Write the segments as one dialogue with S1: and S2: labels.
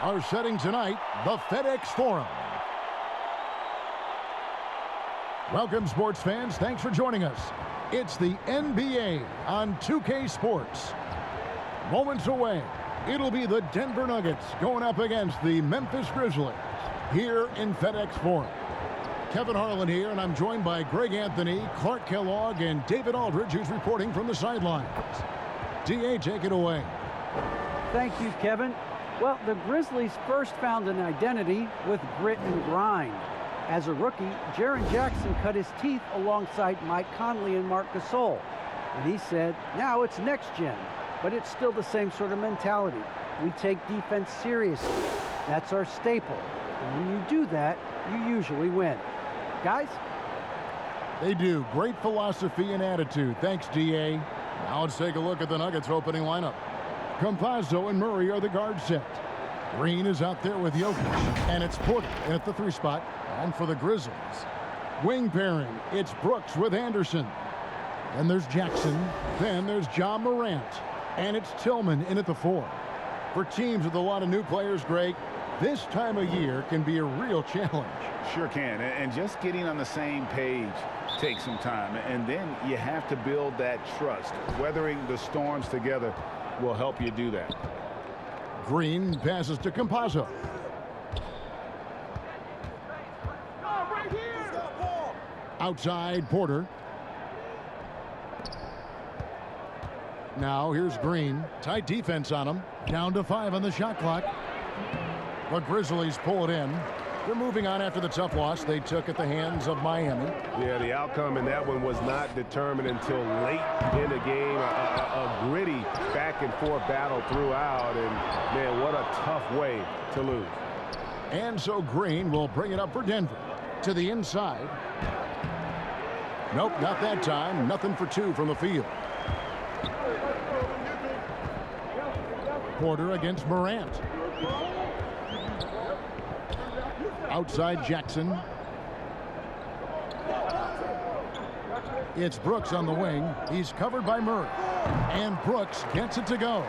S1: are setting tonight the FedEx Forum. Welcome, sports fans. Thanks for joining us. It's the NBA on 2K Sports. Moments away, it'll be the Denver Nuggets going up against the Memphis Grizzlies here in FedEx Forum. Kevin Harlan here, and I'm joined by Greg Anthony, Clark Kellogg, and David Aldridge, who's reporting from the sidelines. D.A., take it away.
S2: Thank you, Kevin. Well, the Grizzlies first found an identity with grit and grind. As a rookie, Jaren Jackson cut his teeth alongside Mike Conley and Marc Gasol. And he said, now it's next gen, but it's still the same sort of mentality. We take defense seriously. That's our staple. And when you do that, you usually win. Guys?
S1: They do. Great philosophy and attitude. Thanks, D.A. Now let's take a look at the Nuggets opening lineup. Campazzo and Murray are the guard set. Green is out there with Jokic, and it's Porter at the 3 spot. And for the Grizzlies, wing pairing, it's Brooks with Anderson. Then there's Jackson. Then there's John Morant. And it's Tillman in at the 4. For teams with a lot of new players, Greg, this time of year can be a real challenge.
S3: Sure can. And just getting on the same page takes some time. And then you have to build that trust. Weathering the storms together will help you do that.
S1: Green passes to Campazzo. Outside, Porter. Now here's Green. Tight defense on him. Down to 5 on the shot clock. The Grizzlies pull it in. They're moving on after the tough loss they took at the hands of Miami.
S4: Yeah, the outcome in that one was not determined until late in the game. A gritty back-and-forth battle throughout, and, man, what a tough way to lose.
S1: And so Green will bring it up for Denver. To the inside. Nope, not that time. Nothing for 2 from the field. Porter against Morant. Outside Jackson. It's Brooks on the wing. He's covered by Murray. And Brooks gets it to go.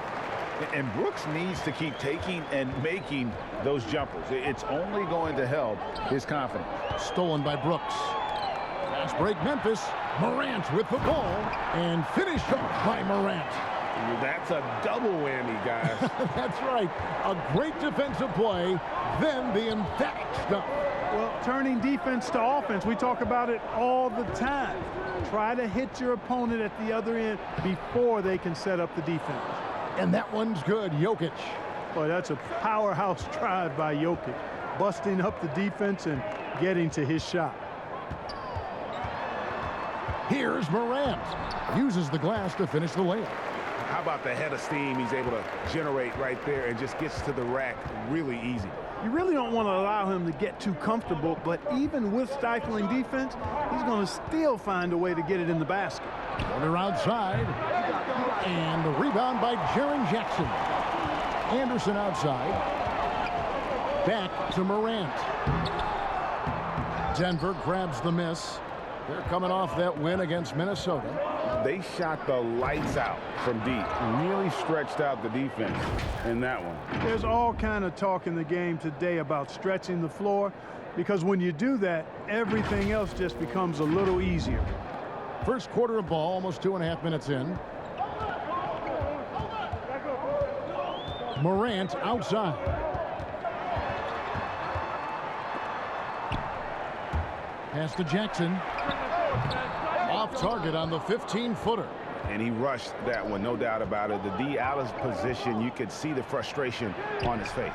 S3: And Brooks needs to keep taking and making those jumpers. It's only going to help his confidence.
S1: Stolen by Brooks. Fast break Memphis. Morant with the ball. And finished off by Morant.
S4: That's a double whammy, guys.
S1: That's right. A great defensive play, then the emphatic stuff.
S5: Well, turning defense to offense, we talk about it all the time. Try to hit your opponent at the other end before they can set up the defense.
S1: And that one's good. Jokic.
S5: Boy, that's a powerhouse drive by Jokic. Busting up the defense and getting to his shot.
S1: Here's Morant. Uses the glass to finish the layup.
S3: How about the head of steam he's able to generate right there and just gets to the rack really easy.
S5: You really don't want to allow him to get too comfortable, but even with stifling defense, he's going to still find a way to get it in the basket.
S1: Porter outside. And the rebound by Jaren Jackson. Anderson outside. Back to Morant. Denver grabs the miss. They're coming off that win against Minnesota.
S3: They shot the lights out from deep. Really stretched out the defense in that one.
S5: There's all kind of talk in the game today about stretching the floor, because when you do that, everything else just becomes a little easier.
S1: First quarter of ball, almost 2.5 minutes in. Morant outside. Pass to Jackson. Off target on the 15-footer.
S3: And he rushed that one, no doubt about it. The D out of position, you could see the frustration on his face.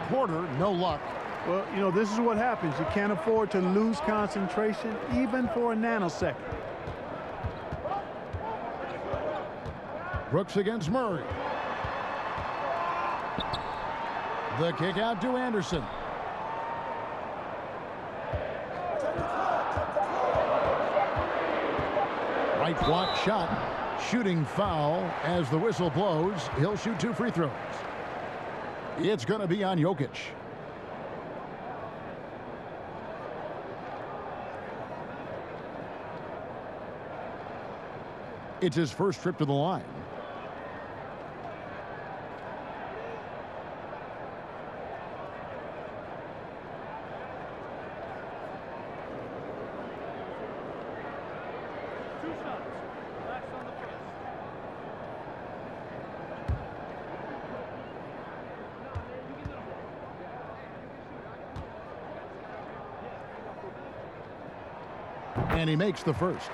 S1: Porter, no luck.
S5: Well, you know, this is what happens. You can't afford to lose concentration even for a nanosecond.
S1: Brooks against Murray. The kick out to Anderson. Right block shot. Shooting foul as the whistle blows. He'll shoot 2 free throws. It's going to be on Jokic. It's his first trip to the line. And he makes the first.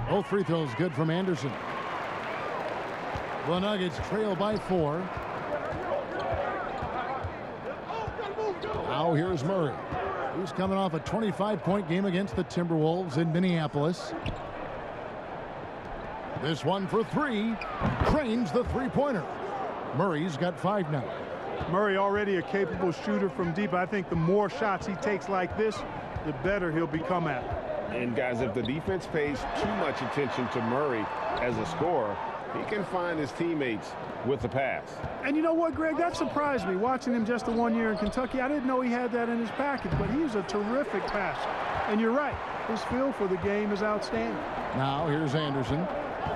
S1: Both free throws good from Anderson. The Nuggets trail by 4. Now here's Murray. He's coming off a 25-point game against the Timberwolves in Minneapolis. This one for 3. Cranes the three-pointer. Murray's got 5 now.
S5: Murray already a capable shooter from deep. I think the more shots he takes like this, the better he'll become at it.
S4: And guys, if the defense pays too much attention to Murray as a scorer, he can find his teammates with the pass.
S5: And you know what, Greg? That surprised me. Watching him just the 1 year in Kentucky, I didn't know he had that in his package, but he's a terrific passer. And you're right, his feel for the game is outstanding.
S1: Now here's Anderson,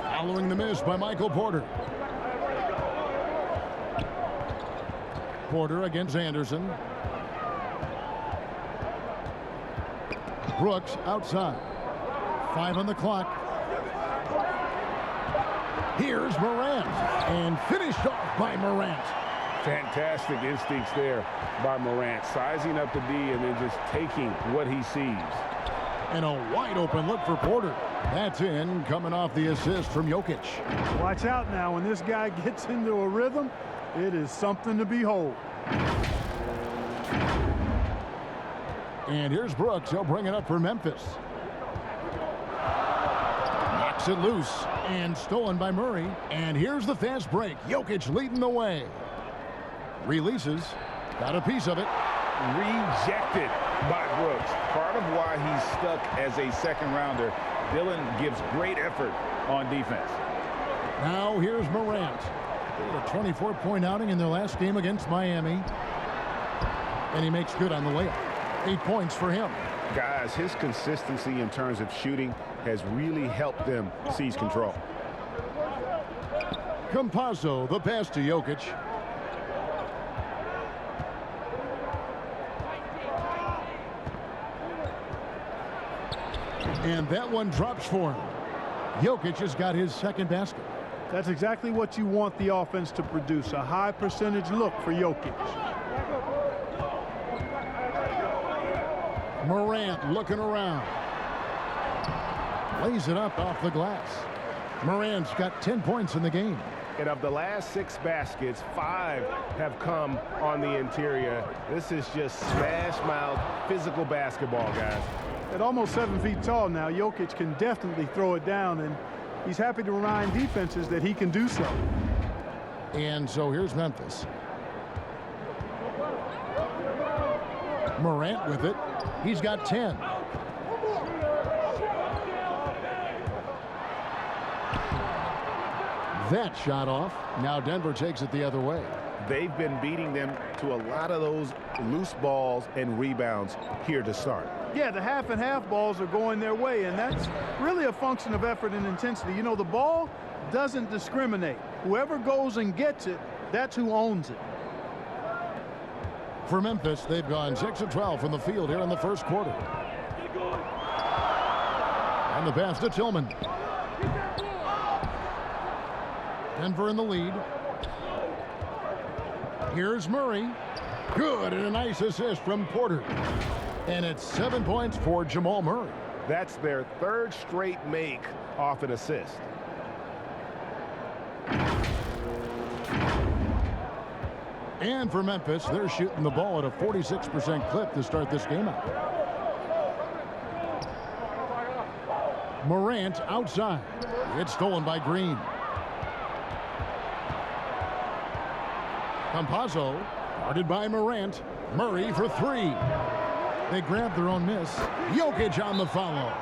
S1: following the miss by Michael Porter. Porter against Anderson. Brooks outside. 5 on the clock. Here's Morant, and finished off by Morant.
S3: Fantastic instincts there by Morant, sizing up the D and then just taking what he sees.
S1: And a wide open look for Porter. That's in, coming off the assist from Jokic.
S5: Watch out now. When this guy gets into a rhythm, it is something to behold.
S1: And here's Brooks. He'll bring it up for Memphis. Knocks it loose and stolen by Murray. And here's the fast break. Jokic leading the way. Releases. Got a piece of it.
S3: Rejected by Brooks. Part of why he's stuck as a second rounder. Dillon gives great effort on defense.
S1: Now here's Morant. They had a 24-point outing in their last game against Miami. And he makes good on the layup. 8 points for him.
S3: Guys, his consistency in terms of shooting has really helped them seize control.
S1: Campazzo, the pass to Jokic. And that one drops for him. Jokic has got his second basket.
S5: That's exactly what you want the offense to produce, a high percentage look for Jokic.
S1: Morant looking around. Lays it up off the glass. Morant's got 10 points in the game.
S4: And of the last 6 baskets, 5 have come on the interior. This is just smash mouth physical basketball, guys.
S5: At almost 7 feet tall now, Jokic can definitely throw it down, and he's happy to remind defenses that he can do so.
S1: And so here's Memphis. Morant with it. He's got 10. That shot off. Now Denver takes it the other way.
S3: They've been beating them to a lot of those loose balls and rebounds here to start.
S5: Yeah, the half and half balls are going their way, and that's really a function of effort and intensity. You know, the ball doesn't discriminate. Whoever goes and gets it, that's who owns it.
S1: For Memphis, they've gone 6 of 12 from the field here in the first quarter. And the pass to Tillman. Denver in the lead. Here's Murray. Good, and a nice assist from Porter. And it's 7 points for Jamal Murray.
S4: That's their 3rd straight make off an assist.
S1: And for Memphis, they're shooting the ball at a 46% clip to start this game out. Morant outside. It's stolen by Green. Campazzo, guarded by Morant. Murray for 3. They grab their own miss. Jokic on the follow.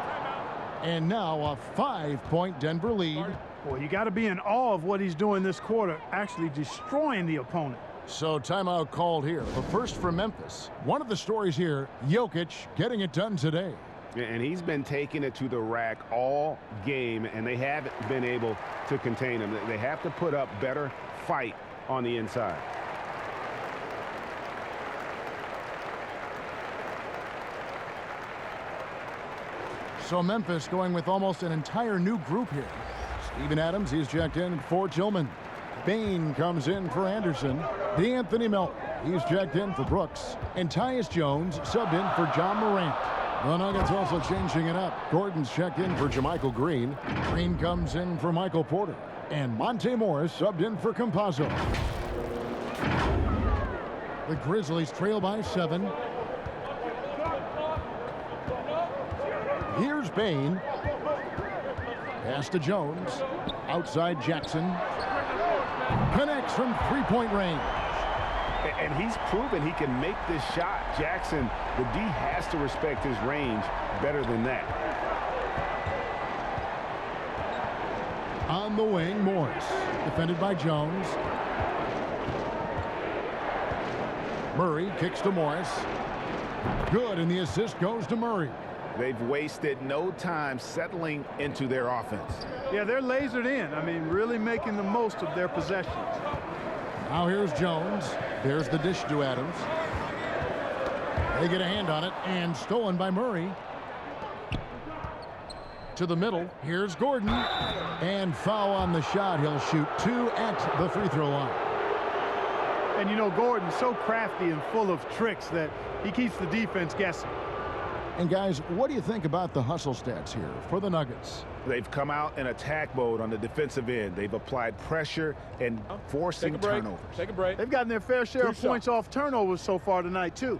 S1: And now a 5-point Denver lead.
S5: Boy, you got to be in awe of what he's doing this quarter, actually destroying the opponent.
S1: So timeout called here. But first for Memphis. One of the stories here, Jokic getting it done today.
S4: And he's been taking it to the rack all game, and they haven't been able to contain him. They have to put up better fight on the inside.
S1: So Memphis going with almost an entire new group here. Steven Adams, he's checked in for Tillman. Bain comes in for Anderson. DeAnthony Melton, he's checked in for Brooks. And Tyus Jones subbed in for John Morant. The Nuggets also changing it up. Gordon's checked in for JaMychal Green. Green comes in for Michael Porter. And Monte Morris subbed in for Campazzo. The Grizzlies trail by 7. Here's Bain. Pass to Jones. Outside Jackson. Connects from three-point range.
S3: And he's proven he can make this shot. Jackson, the D has to respect his range better than that.
S1: On the wing, Morris. Defended by Jones. Murray kicks to Morris. Good, and the assist goes to Murray.
S3: They've wasted no time settling into their offense.
S5: Yeah, they're lasered in. I mean, really making the most of their possessions.
S1: Now here's Jones. There's the dish to Adams. They get a hand on it, and stolen by Murray. To the middle. Here's Gordon. And foul on the shot. He'll shoot 2 at the free throw line.
S5: And you know, Gordon's so crafty and full of tricks that he keeps the defense guessing.
S1: And guys, what do you think about the hustle stats here for the Nuggets?
S3: They've come out in attack mode on the defensive end. They've applied pressure and forcing turnovers.
S4: Take a break.
S5: They've gotten their fair share of points off turnovers so far tonight, too.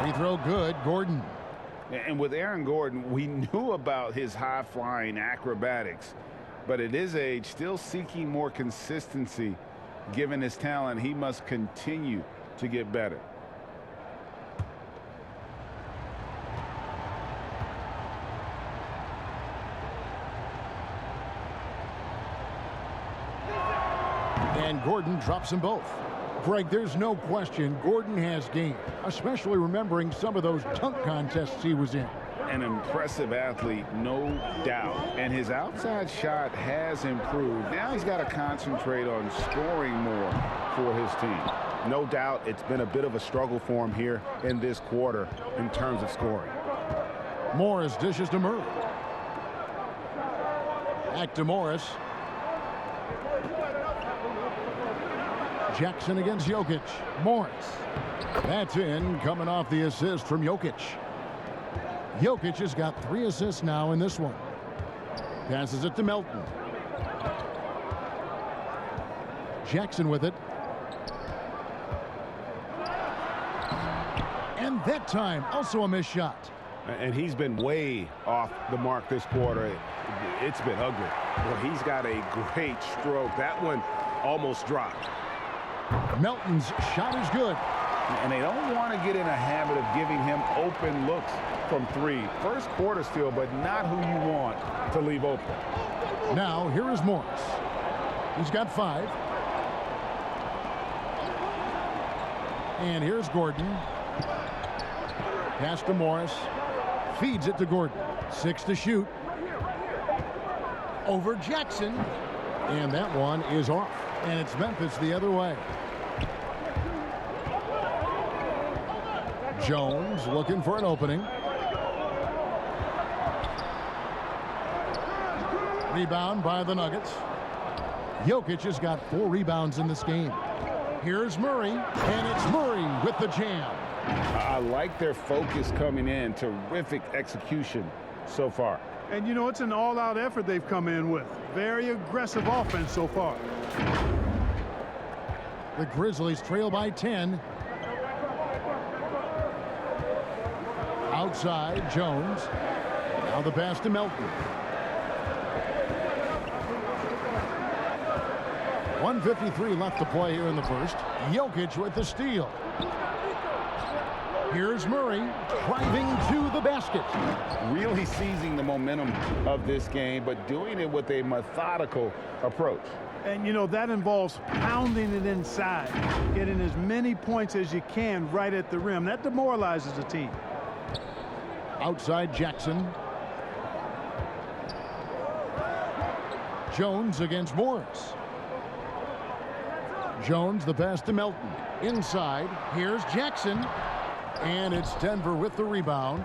S1: Free throw good, Gordon.
S3: And with Aaron Gordon, we knew about his high-flying acrobatics. But at his age, still seeking more consistency. Given his talent, he must continue to get better.
S1: And Gordon drops them both. Greg, there's no question Gordon has game, especially remembering some of those dunk contests he was in.
S3: An impressive athlete, no doubt. And his outside shot has improved. Now he's got to concentrate on scoring more for his team. No doubt it's been a bit of a struggle for him here in this quarter in terms of scoring.
S1: Morris dishes to Murray. Back to Morris. Jackson against Jokic. Morris. That's in, coming off the assist from Jokic. Jokic has got 3 assists now in this one. Passes it to Melton. Jackson with it. And that time, also a missed shot.
S4: And he's been way off the mark this quarter. It's been ugly.
S3: Well, he's got a great stroke. That one almost dropped.
S1: Melton's shot is good.
S3: And they don't want to get in a habit of giving him open looks from 3. First quarter still, but not who you want to leave open.
S1: Now, here is Morris. He's got 5. And here's Gordon. Pass to Morris. Feeds it to Gordon. 6 to shoot. Over Jackson. And that one is off. And it's Memphis the other way. Jones looking for an opening. Rebound by the Nuggets. Jokic has got 4 rebounds in this game. Here's Murray, and it's Murray with the jam.
S3: I like their focus coming in. Terrific execution so far.
S5: And, you know, it's an all-out effort they've come in with. Very aggressive offense so far.
S1: The Grizzlies trail by 10. Outside, Jones. Now the pass to Melton. 1:53 left to play here in the first. Jokic with the steal. Here's Murray driving to the basket.
S3: Really seizing the momentum of this game, but doing it with a methodical approach.
S5: And, you know, that involves pounding it inside, getting as many points as you can right at the rim. That demoralizes a team.
S1: Outside Jackson. Jones against Morris. Jones, the pass to Melton. Inside, here's Jackson. And it's Denver with the rebound.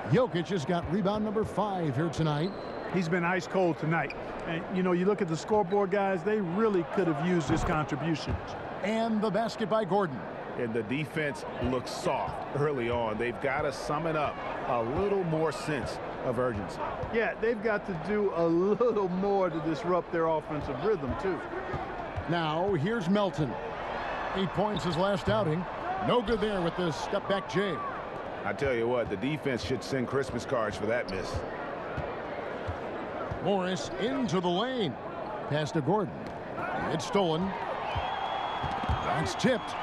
S1: Jokic has got rebound number 5 here tonight.
S5: He's been ice cold tonight. And, you know, you look at the scoreboard, guys, they really could have used his contributions.
S1: And the basket by Gordon.
S3: And the defense looks soft early on. They've got to sum it up. A little more sense of urgency.
S5: Yeah, they've got to do a little more to disrupt their offensive rhythm, too.
S1: Now, here's Melton. 8 points his last outing. No good there with the step-back J.
S3: I tell you what, the defense should send Christmas cards for that miss.
S1: Morris into the lane. Pass to Gordon. It's stolen. That's tipped.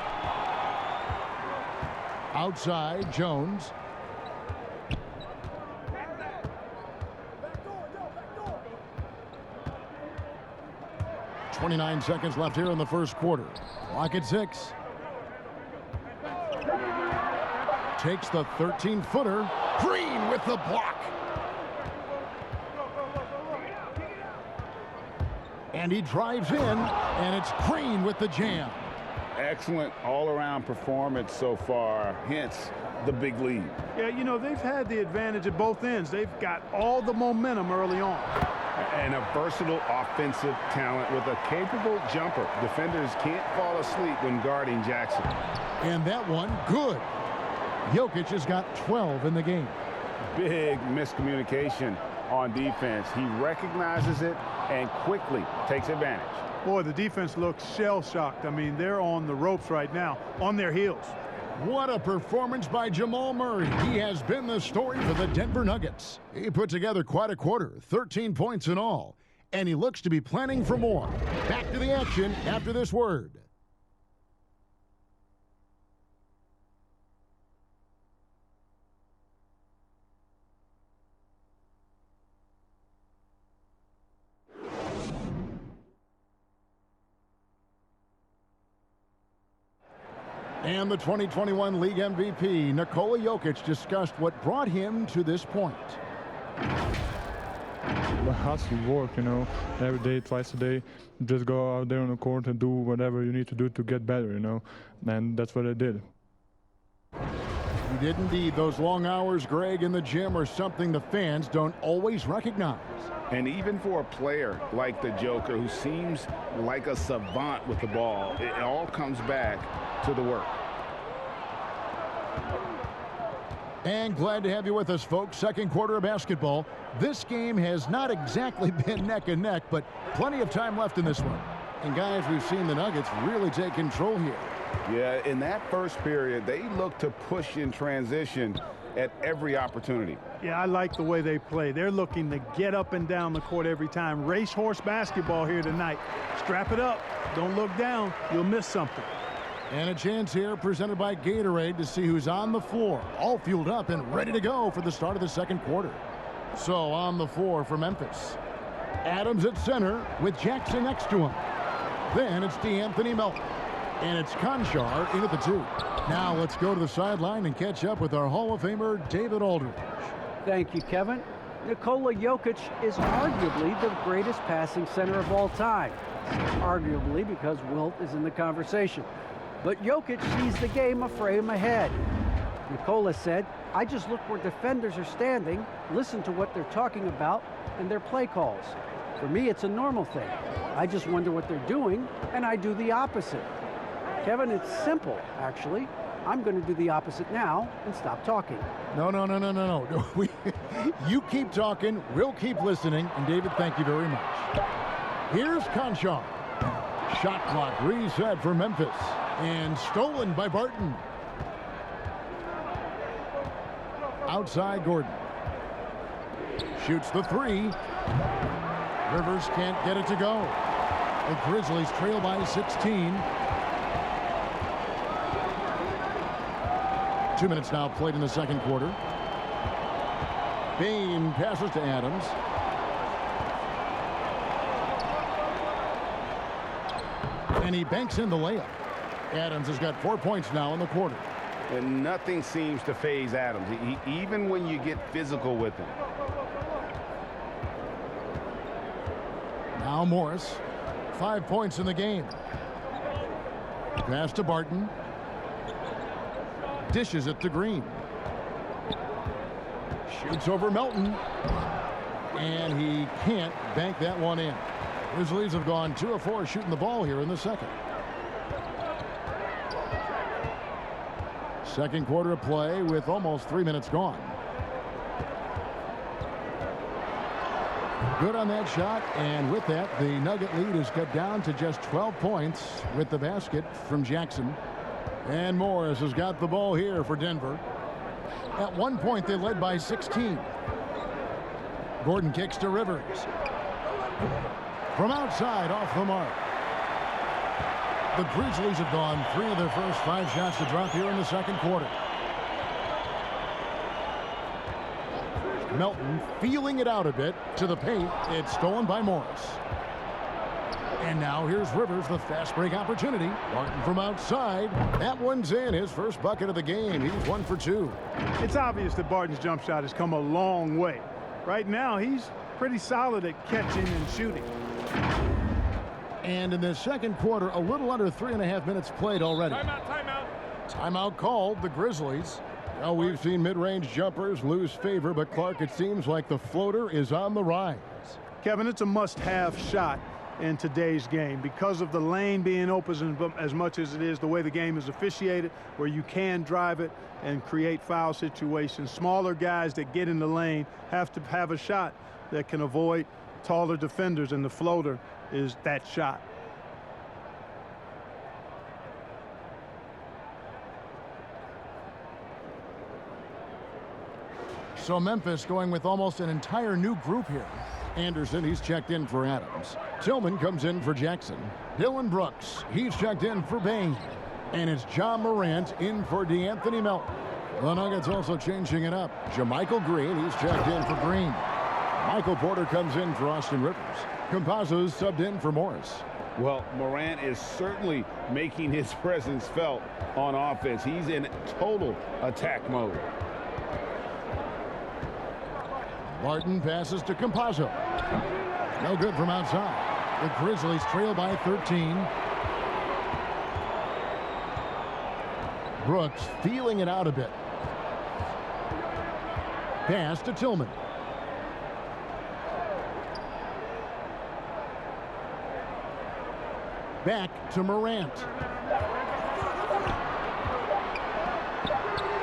S1: Outside, Jones. .29 seconds left here in the first quarter. Clock at 6. Takes the 13-footer. Green with the block. And he drives in, and it's Green with the jam.
S3: Excellent all-around performance so far, hence the big lead.
S5: Yeah, you know, they've had the advantage at both ends. They've got all the momentum early on.
S3: And a versatile offensive talent with a capable jumper. Defenders can't fall asleep when guarding Jackson.
S1: And that one, good. Jokic has got 12 in the game.
S3: Big miscommunication on defense. He recognizes it and quickly takes advantage.
S5: Boy, the defense looks shell-shocked. I mean, they're on the ropes right now, on their heels.
S1: What a performance by Jamal Murray. He has been the story for the Denver Nuggets. He put together quite a quarter, 13 points in all, and he looks to be planning for more. Back to the action after this word. And the 2021 League MVP, Nikola Jokic, discussed what brought him to this point.
S6: Hustle, work, you know, every day, twice a day. Just go out there on the court and do whatever you need to do to get better, you know. And that's what I did.
S1: You did indeed. Those long hours, Greg, in the gym are something the fans don't always recognize.
S3: And even for a player like the Joker, who seems like a savant with the ball, it all comes back to the work.
S1: And glad to have you with us, folks. Second quarter of basketball. This game has not exactly been neck and neck, but plenty of time left in this one. And guys, we've seen the Nuggets really take control here.
S3: Yeah, in that first period, they look to push in transition at every opportunity.
S5: Yeah, I like the way they play. They're looking to get up and down the court every time. Racehorse basketball here tonight. Strap it up. Don't look down. You'll miss something.
S1: And a chance here presented by Gatorade to see who's on the floor, all fueled up and ready to go for the start of the second quarter. So on the floor for Memphis. Adams at center with Jackson next to him. Then it's DeAnthony Melton. And it's Conchar in at the 2. Now let's go to the sideline and catch up with our Hall of Famer, David Aldridge.
S2: Thank you, Kevin. Nikola Jokic is arguably the greatest passing center of all time. Arguably because Wilt is in the conversation. But Jokic sees the game a frame ahead. Nikola said, I just look where defenders are standing, listen to what they're talking about, and their play calls. For me, it's a normal thing. I just wonder what they're doing, and I do the opposite. Kevin, it's simple, actually. I'm going to do the opposite now and stop talking.
S1: No. You keep talking, we'll keep listening, and David, thank you very much. Here's Conchar. Shot clock reset for Memphis. And stolen by Barton. Outside Gordon. Shoots the 3. Rivers can't get it to go. The Grizzlies trail by 16. 2 minutes now played in the second quarter. Bain passes to Adams. And he banks in the layup. Adams has got 4 points now in the quarter.
S3: And nothing seems to faze Adams, even when you get physical with him.
S1: Now Morris, 5 points in the game. Pass to Barton. Dishes it to Green. Shoots over Melton. And he can't bank that one in. Grizzlies have gone 2 of 4 shooting the ball here in the second. Second quarter of play with almost 3 minutes gone. Good on that shot, and with that, the Nugget lead is cut down to just 12 points with the basket from Jackson. And Morris has got the ball here for Denver. At one point, they led by 16. Gordon kicks to Rivers. From outside, off the mark. The Grizzlies have gone 3 of their first 5 shots to drop here in the second quarter. Melton feeling it out a bit to the paint. It's stolen by Morris. And now here's Rivers, the fast break opportunity. Martin from outside. That one's in. His first bucket of the game. He's 1 for 2.
S5: It's obvious that Barton's jump shot has come a long way. Right now, he's pretty solid at catching and shooting.
S1: And in the second quarter, a little under 3.5 minutes played already.
S4: Timeout.
S1: Timeout called. The Grizzlies. Well, we've seen mid-range jumpers lose favor, but Clark, it seems like the floater is on the rise.
S5: Kevin, it's a must-have shot in today's game because of the lane being open as much as it is, the way the game is officiated, where you can drive it and create foul situations. Smaller guys that get in the lane have to have a shot that can avoid taller defenders, and the floater is that shot.
S1: So Memphis going with almost an entire new group here. Anderson, he's checked in for Adams. Tillman comes in for Jackson. Dylan Brooks, he's checked in for Bain. And it's John Morant in for DeAnthony Melton. The Nuggets also changing it up. JaMychal Green, he's checked in for Green. Michael Porter comes in for Austin Rivers. Campazzo's subbed in for Morris.
S3: Well, Morant is certainly making his presence felt on offense. He's in total attack mode.
S1: Martin passes to Campazzo. No good from outside. The Grizzlies trail by 13. Brooks feeling it out a bit. Pass to Tillman. Back to Morant.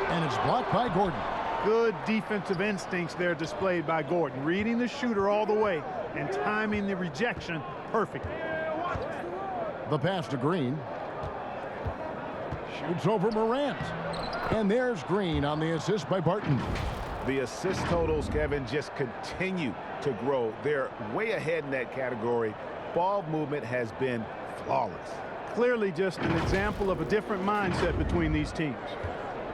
S1: And it's blocked by Gordon.
S5: Good defensive instincts there displayed by Gordon, reading the shooter all the way and timing the rejection perfectly.
S1: The pass to Green. Shoots over Morant. And there's Green on the assist by Barton.
S3: The assist totals, Kevin, just continue to grow. They're way ahead in that category. Ball movement has been flawless.
S5: Clearly just an example of a different mindset between these teams.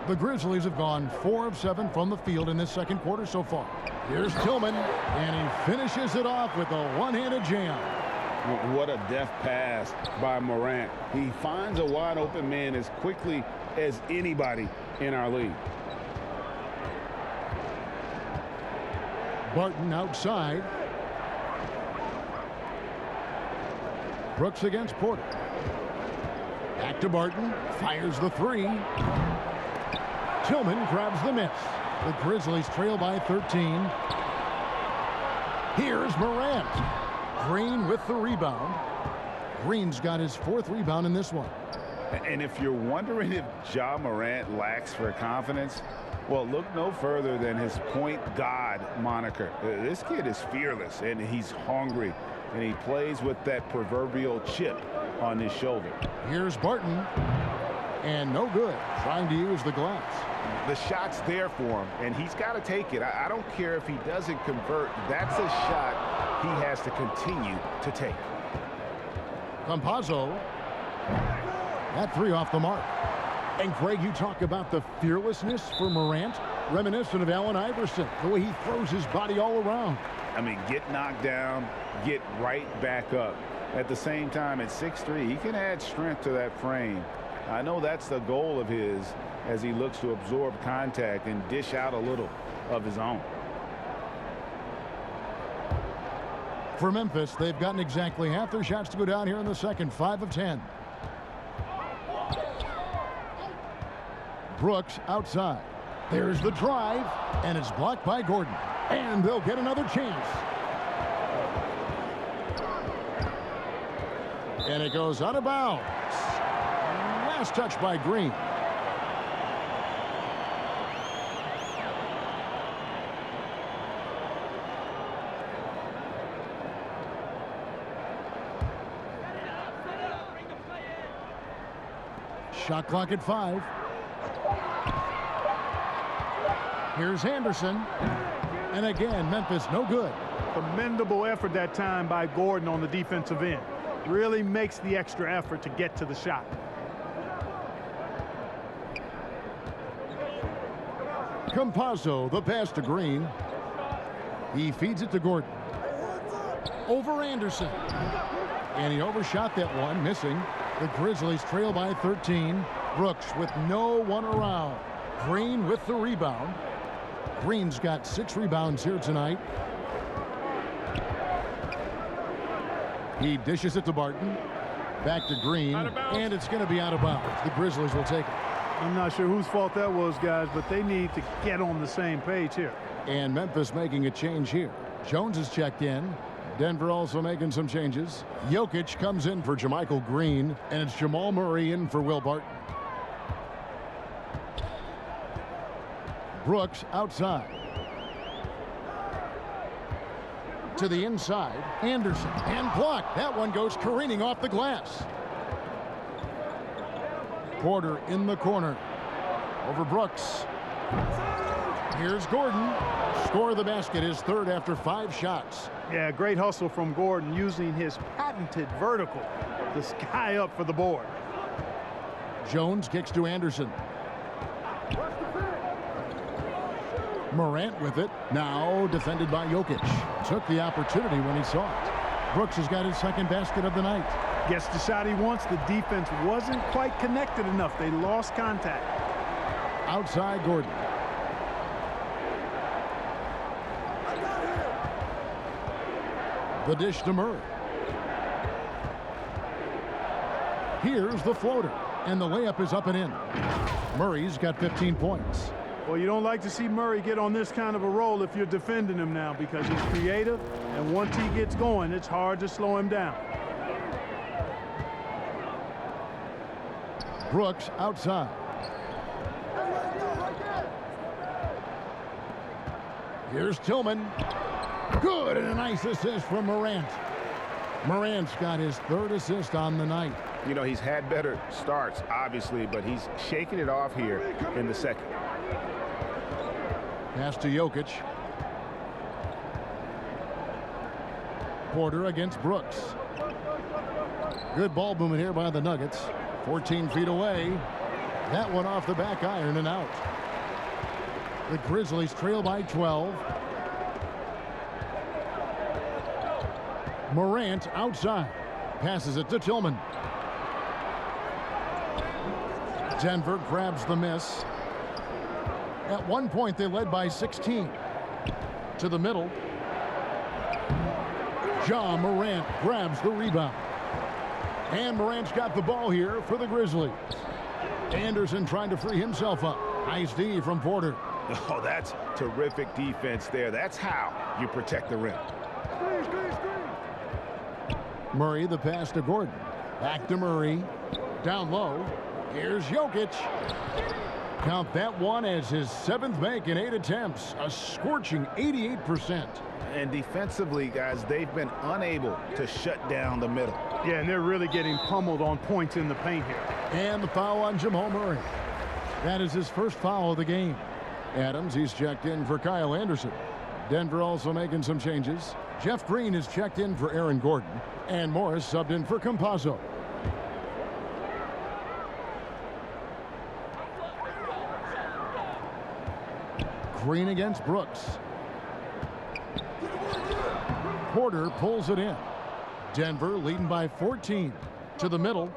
S1: The Grizzlies have gone 4 of 7 from the field in this second quarter so far. Here's Tillman, and he finishes it off with a one-handed jam.
S3: What a deft pass by Morant. He finds a wide open man as quickly as anybody in our league.
S1: Barton outside. Brooks against Porter. Back to Barton. Fires the 3. Tillman grabs the miss. The Grizzlies trail by 13. Here's Morant. Green with the rebound. Green's got his 4th rebound in this one.
S3: And if you're wondering if Ja Morant lacks for confidence, well, look no further than his point guard moniker. This kid is fearless, and he's hungry, and he plays with that proverbial chip on his shoulder.
S1: Here's Barton. And no good. Trying to use the glass.
S3: The shot's there for him, and he's got to take it. I don't care if he doesn't convert. That's a shot he has to continue to take.
S1: Campazzo. That 3 off the mark. And Craig, you talk about the fearlessness for Morant, reminiscent of Allen Iverson, the way he throws his body all around.
S3: I mean, get knocked down, get right back up. At the same time, at 6'3", he can add strength to that frame. I know that's the goal of his as he looks to absorb contact and dish out a little of his own.
S1: For Memphis, they've gotten exactly half their shots to go down here in the second, 5 of 10. Brooks outside. There's the drive, and it's blocked by Gordon. And they'll get another chance. And it goes out of bounds. Last touch by Green. Shot clock at 5. Here's Anderson. And again, Memphis no good.
S5: Commendable effort that time by Gordon on the defensive end. Really makes the extra effort to get to the shot.
S1: Campazzo, the pass to Green. He feeds it to Gordon. Over Anderson. And he overshot that one, missing. The Grizzlies trail by 13. Brooks with no one around. Green with the rebound. Green's got 6 rebounds here tonight. He dishes it to Barton. Back to Green. And it's going to be out of bounds. The Grizzlies will take it.
S5: I'm not sure whose fault that was, guys, but they need to get on the same page here.
S1: And Memphis making a change here. Jones is checked in. Denver also making some changes. Jokic comes in for Jermichael Green, and it's Jamal Murray in for Will Barton. Brooks outside. To the inside. Anderson. And blocked. That one goes careening off the glass. Porter in the corner. Over Brooks. Here's Gordon. Score of the basket, his third after 5 shots.
S5: Yeah, great hustle from Gordon using his patented vertical to sky up for the board.
S1: Jones kicks to Anderson. Morant with it. Now defended by Jokic. Took the opportunity when he saw it. Brooks has got his second basket of the night.
S5: Gets the shot he wants. The defense wasn't quite connected enough. They lost contact.
S1: Outside Gordon. The dish to Murray. Here's the floater. And the layup is up and in. Murray's got 15 points.
S5: Well, you don't like to see Murray get on this kind of a roll if you're defending him now, because he's creative, and once he gets going, it's hard to slow him down.
S1: Brooks outside. Here's Tillman. Good, and a nice assist from Morant. Morant's got his 3rd assist on the night.
S3: You know, he's had better starts, obviously, but he's shaking it off here in the second.
S1: Pass to Jokic. Porter against Brooks. Good ball movement here by the Nuggets. 14 feet away. That one off the back iron and out. The Grizzlies trail by 12. Morant outside. Passes it to Tillman. Denver grabs the miss. At one point, they led by 16. To the middle. John Morant grabs the rebound. And Morant's got the ball here for the Grizzlies. Anderson trying to free himself up. Nice D from Porter.
S3: Oh, that's terrific defense there. That's how you protect the rim.
S1: Murray, the pass to Gordon. Back to Murray. Down low. Here's Jokic. Count that one as his 7th make in 8 attempts. A scorching 88%.
S3: And defensively, guys, they've been unable to shut down the middle.
S5: Yeah, and they're really getting pummeled on points in the paint here.
S1: And the foul on Jamal Murray. That is his first foul of the game. Adams, he's checked in for Kyle Anderson. Denver also making some changes. Jeff Green is checked in for Aaron Gordon. And Morris subbed in for Campazzo. Green against Brooks. Porter pulls it in. Denver leading by 14. To the middle.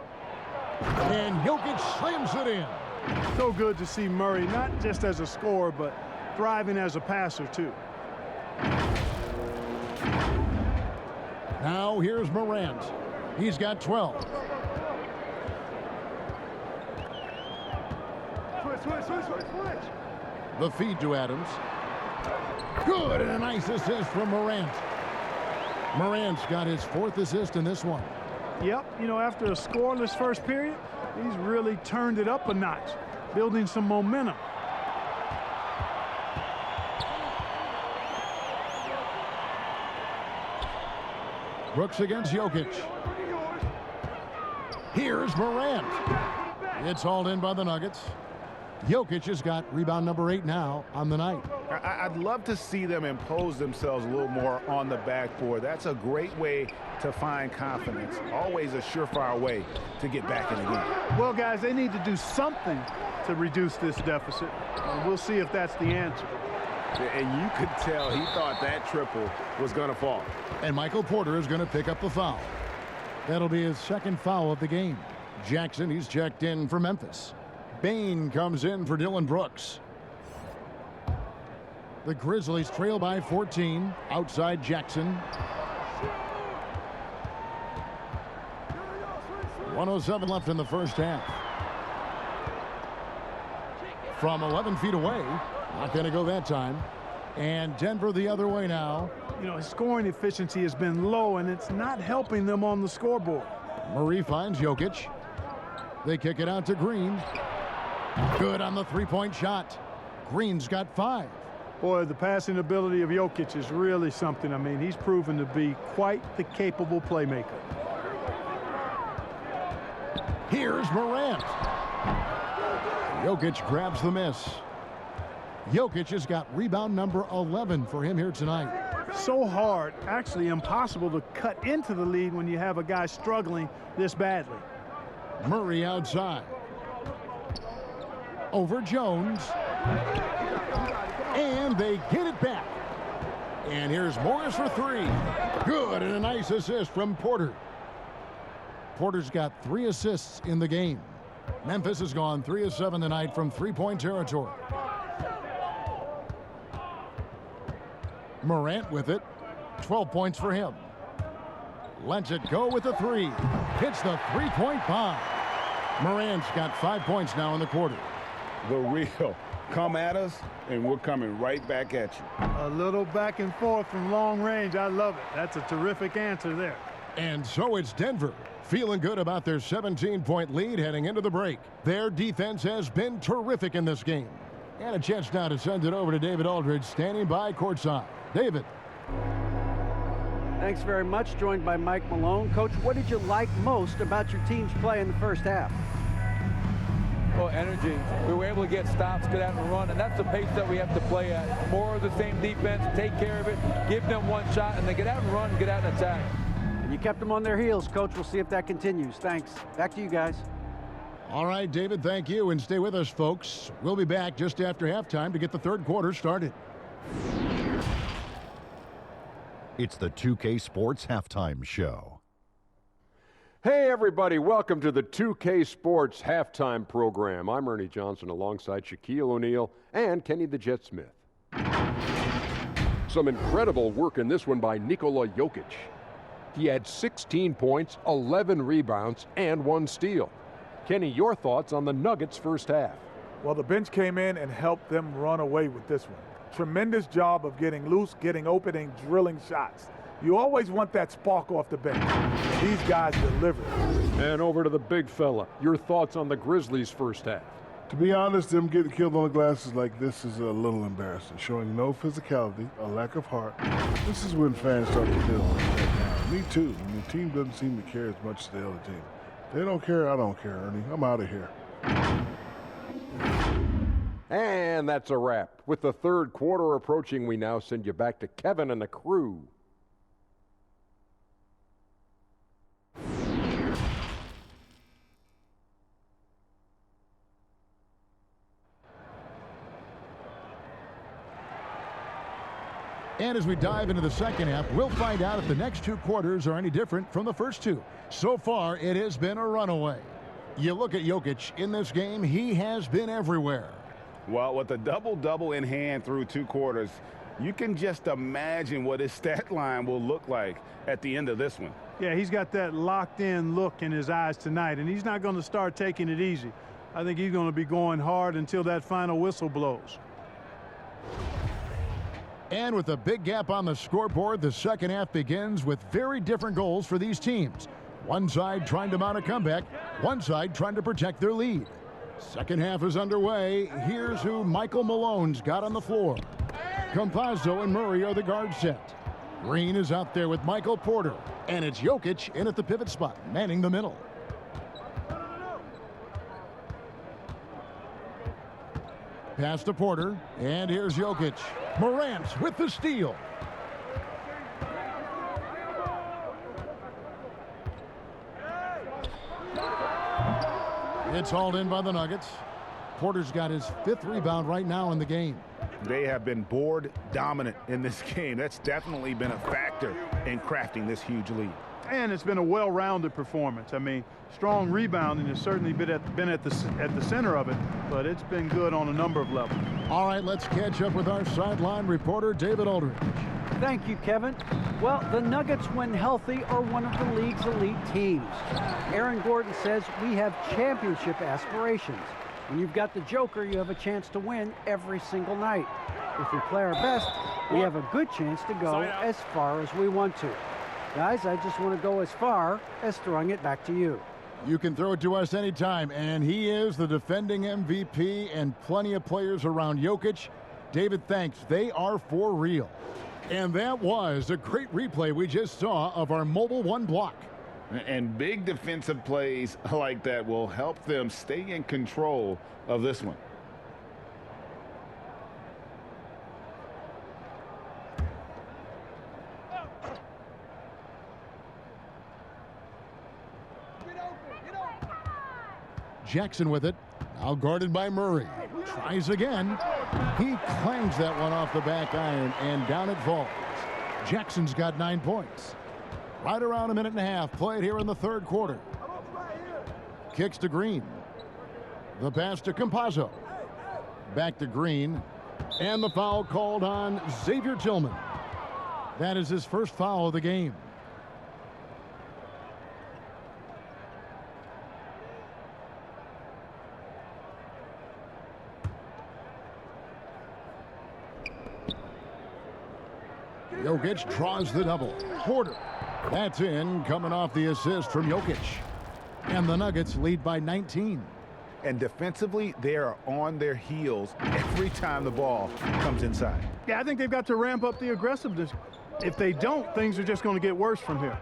S1: And Jokic slams it in.
S5: So good to see Murray, not just as a scorer, but thriving as a passer, too.
S1: Now here's Morant. He's got 12. The feed to Adams. Good, and a nice assist from Morant. Morant's got his 4th assist in this one.
S5: Yep, you know, after a scoreless first period, he's really turned it up a notch, building some momentum.
S1: Brooks against Jokic. Here's Morant. It's hauled in by the Nuggets. Jokic has got rebound number 8 now on the night.
S3: I'd love to see them impose themselves a little more on the backboard. That's a great way to find confidence. Always a surefire way to get back in the game.
S5: Well, guys, they need to do something to reduce this deficit. We'll see if that's the answer.
S3: And you could tell he thought that triple was going to fall.
S1: And Michael Porter is going to pick up the foul. That'll be his 2nd foul of the game. Jackson, he's checked in for Memphis. Bain comes in for Dylan Brooks. The Grizzlies trail by 14 outside Jackson. 1:07 left in the first half. From 11 feet away, not going to go that time. And Denver the other way now.
S5: You know, his scoring efficiency has been low, and it's not helping them on the scoreboard.
S1: Murray finds Jokic. They kick it out to Green. Good on the 3-point shot. Green's got 5.
S5: Boy, the passing ability of Jokic is really something. I mean, he's proven to be quite the capable playmaker.
S1: Here's Morant. Jokic grabs the miss. Jokic has got rebound number 11 for him here tonight.
S5: So hard, actually impossible to cut into the lead when you have a guy struggling this badly.
S1: Murray outside. Over Jones. And they get it back. And here's Morris for 3. Good, and a nice assist from Porter. Porter's got 3 assists in the game. Memphis has gone 3 of 7 tonight from 3-point territory. Morant with it. 12 points for him. Lets it go with the 3. Hits the 3-point bomb. Morant's got 5 points now in the quarter.
S3: The real come at us, and we're coming right back at you.
S5: A little back and forth from long range. I love it. That's a terrific answer there.
S1: And so it's Denver, feeling good about their 17-point lead heading into the break. Their defense has been terrific in this game. And a chance now to send it over to David Aldridge, standing by courtside. David.
S2: Thanks very much. Joined by Mike Malone. Coach, what did you like most about your team's play in the first half?
S7: Well, energy. We were able to get stops, get out and run, and that's the pace that we have to play at. More of the same defense, take care of it, give them one shot, and then get out and run, get out and attack.
S2: And you kept them on their heels, Coach. We'll see if that continues. Thanks. Back to you guys.
S1: All right, David, thank you. And stay with us, folks. We'll be back just after halftime to get the third quarter started.
S8: It's the 2K Sports Halftime Show.
S9: Hey everybody, welcome to the 2K Sports Halftime Program. I'm Ernie Johnson alongside Shaquille O'Neal and Kenny the Jet Smith. Some incredible work in this one by Nikola Jokic. He had 16 points, 11 rebounds, and 1 steal. Kenny, your thoughts on the Nuggets' first half?
S10: Well, the bench came in and helped them run away with this one. Tremendous job of getting loose, getting open, and drilling shots. You always want that spark off the bench. These guys delivered.
S9: And over to the big fella. Your thoughts on the Grizzlies' first half?
S11: To be honest, them getting killed on the glasses like this is a little embarrassing. Showing no physicality, a lack of heart. This is when fans start to feel like me too. And the team doesn't seem to care as much as the other team. They don't care, I don't care, Ernie. I'm out of here.
S9: And that's a wrap. With the third quarter approaching, we now send you back to Kevin and the crew.
S1: And as we dive into the second half, we'll find out if the next 2 quarters are any different from the first 2. So far, it has been a runaway. You look at Jokic in this game, he has been everywhere.
S3: Well, with a double-double in hand through 2 quarters, you can just imagine what his stat line will look like at the end of this one.
S5: Yeah, he's got that locked-in look in his eyes tonight, and he's not going to start taking it easy. I think he's going to be going hard until that final whistle blows.
S1: And with a big gap on the scoreboard, the second half begins with very different goals for these teams. One side trying to mount a comeback, one side trying to protect their lead. Second half is underway. Here's who Michael Malone's got on the floor. Campazzo and Murray are the guard set. Green is out there with Michael Porter, and it's Jokic in at the pivot spot, manning the middle. Pass to Porter, and here's Jokic. Morant with the steal. It's hauled in by the Nuggets. Porter's got his 5th rebound right now in the game.
S3: They have been board dominant in this game. That's definitely been a factor in crafting this huge lead.
S5: And it's been a well-rounded performance. I mean, strong rebounding has certainly been at the center of it, but it's been good on a number of levels.
S1: All right, let's catch up with our sideline reporter, David Aldridge.
S2: Thank you, Kevin. Well, the Nuggets, when healthy, are one of the league's elite teams. Aaron Gordon says we have championship aspirations. When you've got the Joker, you have a chance to win every single night. If we play our best, we have a good chance to go as far as we want to. Guys, I just want to go as far as throwing it back to you.
S1: You can throw it to us anytime, and he is the defending MVP and plenty of players around Jokic. David, thanks. They are for real. And that was a great replay we just saw of our Mobile One block.
S3: And big defensive plays like that will help them stay in control of this one.
S1: Jackson with it. Now guarded by Murray. Tries again. He clangs that one off the back iron, and down it falls. Jackson's got 9 points. Right around a minute and a half played here in the third quarter. Kicks to Green. The pass to Campazzo. Back to Green. And the foul called on Xavier Tillman. That is his first foul of the game. Jokic draws the double. Porter. That's in, coming off the assist from Jokic. And the Nuggets lead by 19.
S3: And defensively, they are on their heels every time the ball comes inside.
S5: Yeah, I think they've got to ramp up the aggressiveness. If they don't, things are just going to get worse from here.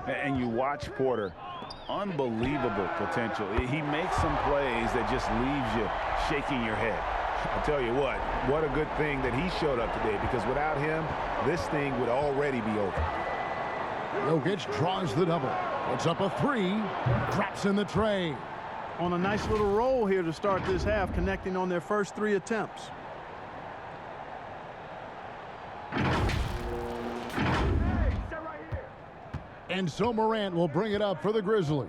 S3: And you watch Porter, unbelievable potential. He makes some plays that just leaves you shaking your head. I'll tell you what a good thing that he showed up today, because without him, this thing would already be over.
S1: Jokic draws the double. Puts up a 3. Drops in the tray.
S5: On a nice little roll here to start this half, connecting on their first 3 attempts.
S1: And so Morant will bring it up for the Grizzlies.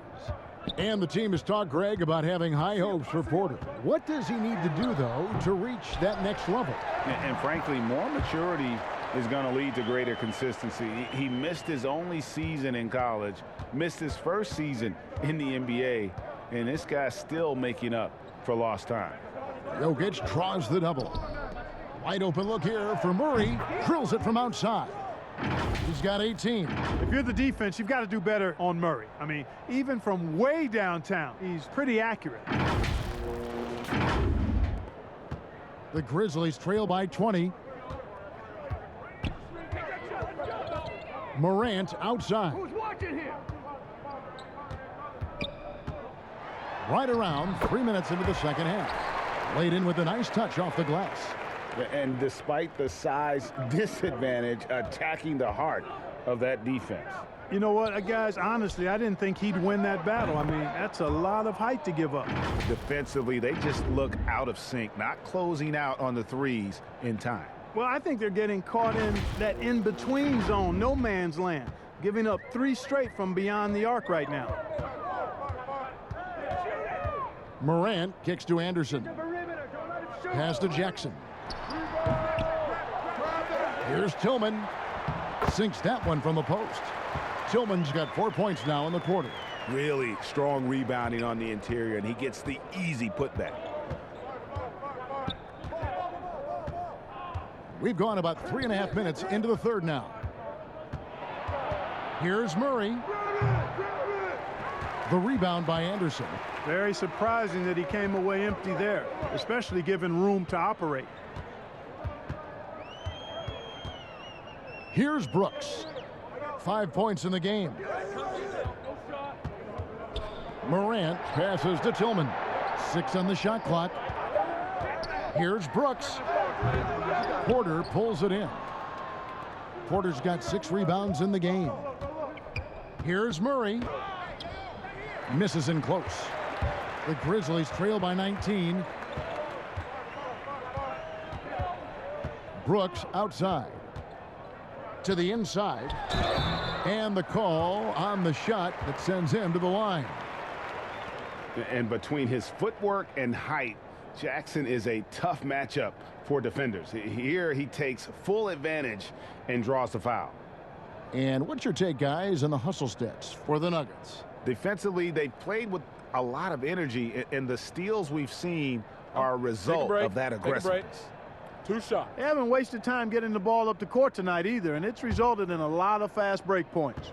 S1: And the team has talked, Greg, about having high hopes for Porter. What does he need to do, though, to reach that next level?
S3: And frankly, more maturity is going to lead to greater consistency. He missed his only season in college, missed his first season in the NBA, and this guy's still making up for lost time.
S1: Jokic draws the double. Wide open look here for Murray. Drills it from outside. He's got 18.
S5: If you're the defense, you've got to do better on Murray. I mean, even from way downtown, he's pretty accurate.
S1: The Grizzlies trail by 20. Morant outside.
S12: Who's watching here?
S1: Right around 3 minutes into the second half. Laid in with a nice touch off the glass.
S3: And despite the size disadvantage, attacking the heart of that defense.
S5: You know what, guys, honestly, I didn't think he'd win that battle. I mean, that's a lot of height to give up.
S3: Defensively, they just look out of sync, not closing out on the threes in time.
S5: Well, I think they're getting caught in that in-between zone, no man's land, giving up 3 straight from beyond the arc right now.
S1: Morant kicks to Anderson. Pass to Jackson. Here's Tillman. Sinks that one from the post. Tillman's got 4 points now in the quarter.
S3: Really strong rebounding on the interior, and he gets the easy putback.
S1: We've gone about 3.5 minutes into the third now. Here's Murray. The rebound by Anderson.
S5: Very surprising that he came away empty there, especially given room to operate.
S1: Here's Brooks. 5 points in the game. Morant passes to Tillman. 6 on the shot clock. Here's Brooks. Porter pulls it in. Porter's got 6 rebounds in the game. Here's Murray. Misses in close. The Grizzlies trail by 19. Brooks outside. To the inside. And the call on the shot that sends him to the line.
S3: And between his footwork and height, Jackson is a tough matchup for defenders. Here he takes full advantage and draws the foul.
S1: And what's your take, guys, on the hustle stats for the Nuggets?
S3: Defensively, they played with a lot of energy, and the steals we've seen are a result of that aggressiveness.
S10: 2 shots.
S5: They haven't wasted time getting the ball up the court tonight either, and it's resulted in a lot of fast break points.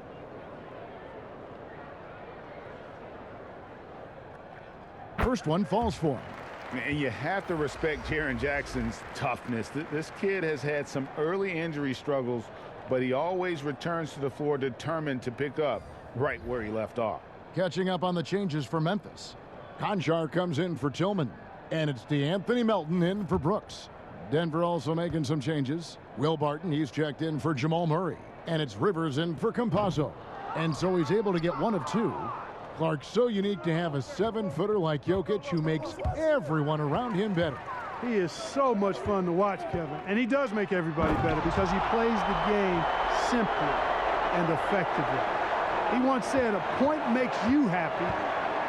S1: First one falls for him.
S3: And you have to respect Jaren Jackson's toughness. This kid has had some early injury struggles, but he always returns to the floor determined to pick up right where he left off.
S1: Catching up on the changes for Memphis. Conchar comes in for Tillman. And it's DeAnthony Melton in for Brooks. Denver also making some changes. Will Barton, he's checked in for Jamal Murray. And it's Rivers in for Campazzo. And so he's able to get 1 of 2. Clark's so unique to have a 7-footer like Jokic who makes everyone around him better.
S5: He is so much fun to watch, Kevin. And he does make everybody better because he plays the game simply and effectively. He once said, a point makes you happy,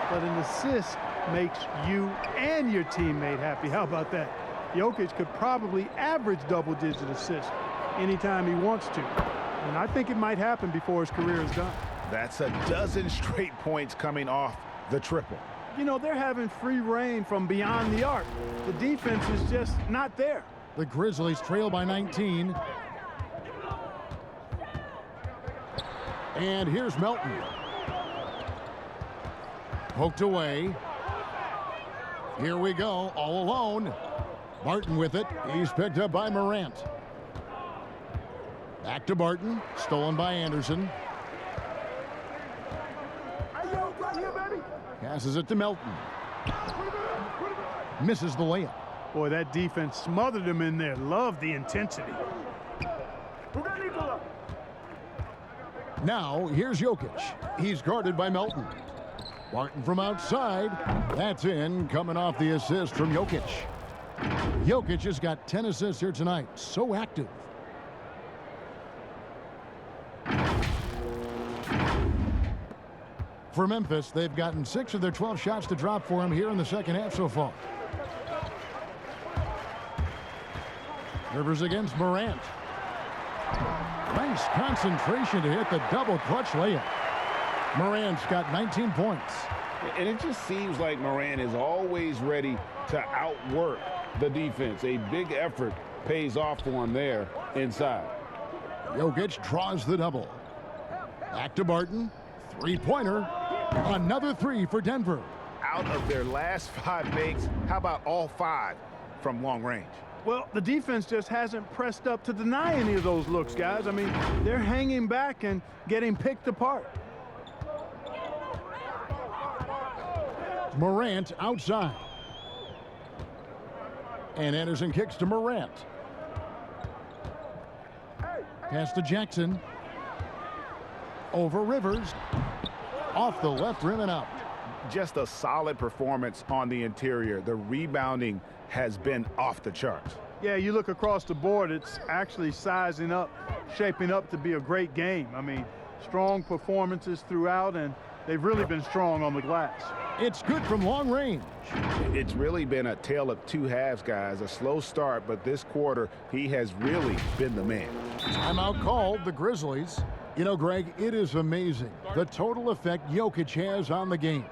S5: but an assist makes you and your teammate happy. How about that? Jokic could probably average double-digit assists anytime he wants to. And I think it might happen before his career is done.
S3: That's a dozen straight points coming off the triple.
S5: You know, they're having free reign from beyond the arc. The defense is just not there.
S1: The Grizzlies trail by 19. And here's Melton. Poked away. Here we go, all alone. Barton with it. He's picked up by Morant. Back to Barton. Stolen by Anderson. Passes it to Melton. Misses the layup.
S5: Boy, that defense smothered him in there. Love the intensity.
S1: Now, here's Jokic. He's guarded by Melton. Barton from outside. That's in, coming off the assist from Jokic. Jokic has got 10 assists here tonight. So active. For Memphis, they've gotten 6 of their 12 shots to drop for him here in the second half so far. Rivers against Morant. Nice concentration to hit the double clutch layup. Morant's got 19 points.
S3: And it just seems like Morant is always ready to outwork the defense. A big effort pays off for him there inside.
S1: Jokic draws the double. Back to Barton. 3-pointer. Another 3 for Denver.
S3: Out of their last 5 makes, how about all 5 from long range?
S5: Well, the defense just hasn't pressed up to deny any of those looks, guys. I mean, they're hanging back and getting picked apart.
S1: Morant outside. And Anderson kicks to Morant. Pass to Jackson. Over Rivers. Off the left rim and out.
S3: Just a solid performance on the interior. The rebounding has been off the charts.
S5: Yeah, you look across the board, it's actually sizing up, shaping up to be a great game. I mean, strong performances throughout, and they've really been strong on the glass.
S1: It's good from long range.
S3: It's really been a tale of 2 halves, guys. A slow start, but this quarter, he has really been the man.
S1: Timeout called, the Grizzlies. You know, Greg, it is amazing the total effect Jokic has on the game.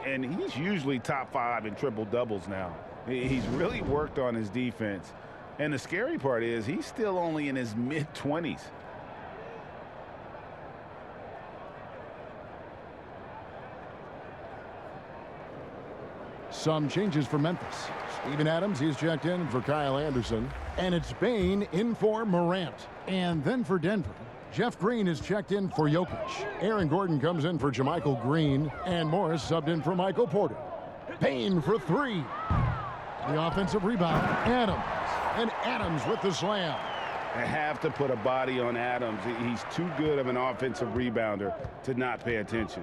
S3: And he's usually top 5 in triple-doubles now. He's really worked on his defense. And the scary part is he's still only in his mid-20s.
S1: Some changes for Memphis. Steven Adams, he's checked in for Kyle Anderson. And it's Bane in for Morant. And then for Denver, Jeff Green is checked in for Jokic. Aaron Gordon comes in for JaMychal Green. And Morris subbed in for Michael Porter. Bane for 3. The offensive rebound, Adams. And Adams with the slam.
S3: I have to put a body on Adams. He's too good of an offensive rebounder to not pay attention.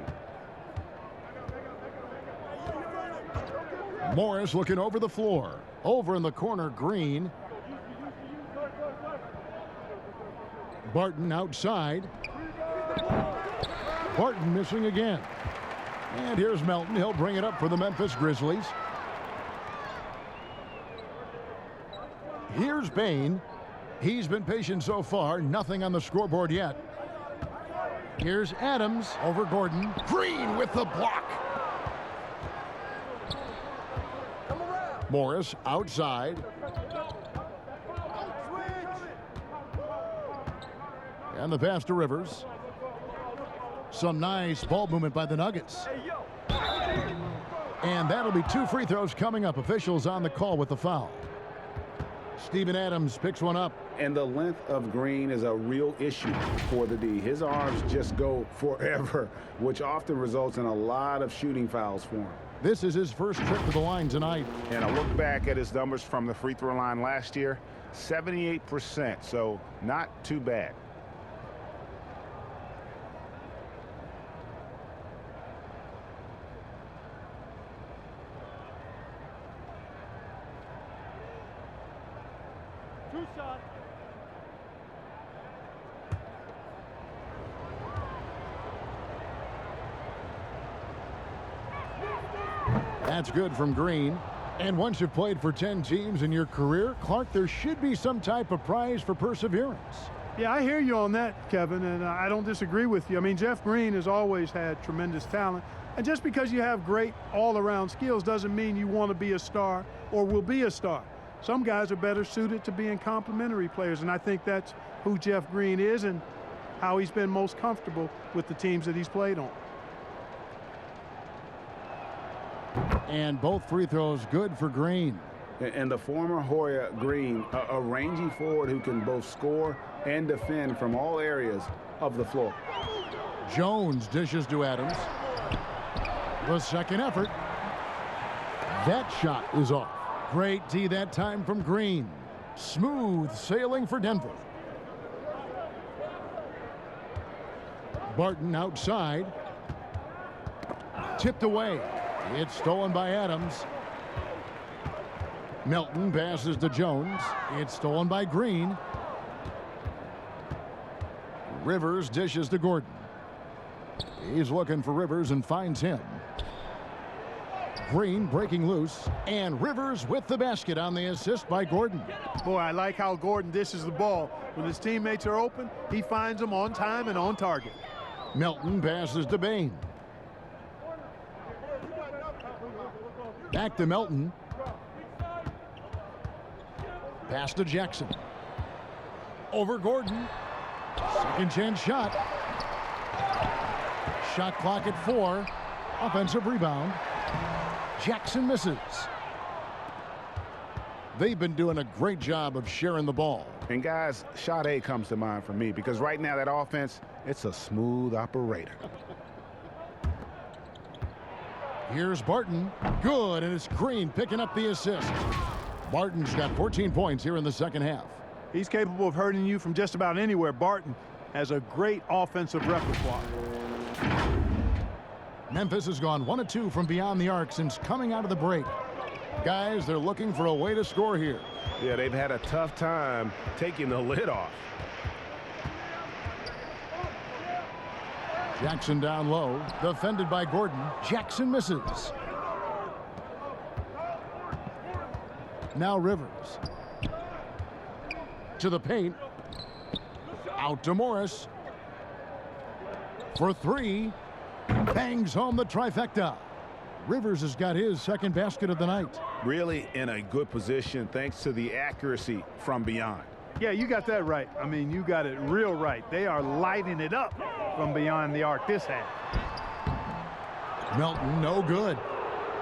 S1: Morris looking over the floor. Over in the corner, Green. Barton outside. Barton missing again. And here's Melton. He'll bring it up for the Memphis Grizzlies. Here's Bane. He's been patient so far. Nothing on the scoreboard yet. Here's Adams over Gordon. Green with the block. Morris outside. And the pass to Rivers. Some nice ball movement by the Nuggets. And that'll be 2 free throws coming up. Officials on the call with the foul. Steven Adams picks one up.
S3: And the length of Green is a real issue for the D. His arms just go forever, which often results in a lot of shooting fouls for him.
S1: This is his first trip to the line tonight.
S3: And a look back at his numbers from the free throw line last year, 78%, so not too bad.
S1: That's good from Green. And once you've played for 10 teams in your career, Clark, there should be some type of prize for perseverance.
S5: Yeah, I hear you on that, Kevin, and I don't disagree with you. I mean, Jeff Green has always had tremendous talent. And just because you have great all-around skills doesn't mean you want to be a star or will be a star. Some guys are better suited to being complementary players, and I think that's who Jeff Green is and how he's been most comfortable with the teams that he's played on.
S1: And both free throws good for Green.
S3: And the former Hoya Green, a rangy forward who can both score and defend from all areas of the floor.
S1: Jones dishes to Adams. The second effort. That shot is off. Great D that time from Green. Smooth sailing for Denver. Barton outside. Tipped away. It's stolen by Adams. Melton passes to Jones. It's stolen by Green. Rivers dishes to Gordon. He's looking for Rivers and finds him. Green breaking loose, and Rivers with the basket on the assist by Gordon.
S5: Boy, I like how Gordon dishes the ball. When his teammates are open, he finds them on time and on target.
S1: Melton passes to Bane. Back to Melton. Pass to Jackson. Over Gordon. Second chance shot. Shot clock at 4. Offensive rebound. Jackson misses. They've been doing a great job of sharing the ball.
S3: And guys, shot A comes to mind for me because right now that offense, it's a smooth operator.
S1: Here's Barton. Good, and it's Green picking up the assist. Barton's got 14 points here in the second half.
S5: He's capable of hurting you from just about anywhere. Barton has a great offensive repertoire.
S1: Memphis has gone 1 of 2 from beyond the arc since coming out of the break. Guys, they're looking for a way to score here.
S4: Yeah, they've had a tough time taking the lid off.
S1: Jackson down low, defended by Gordon. Jackson misses. Now Rivers. To the paint. Out to Morris. For three. Bangs home the trifecta. Rivers has got his second basket of the night.
S3: Really in a good position thanks to the accuracy from beyond.
S5: Yeah, you got that right. I mean, you got it real right. They are lighting it up from beyond the arc this half.
S1: Melton, no good.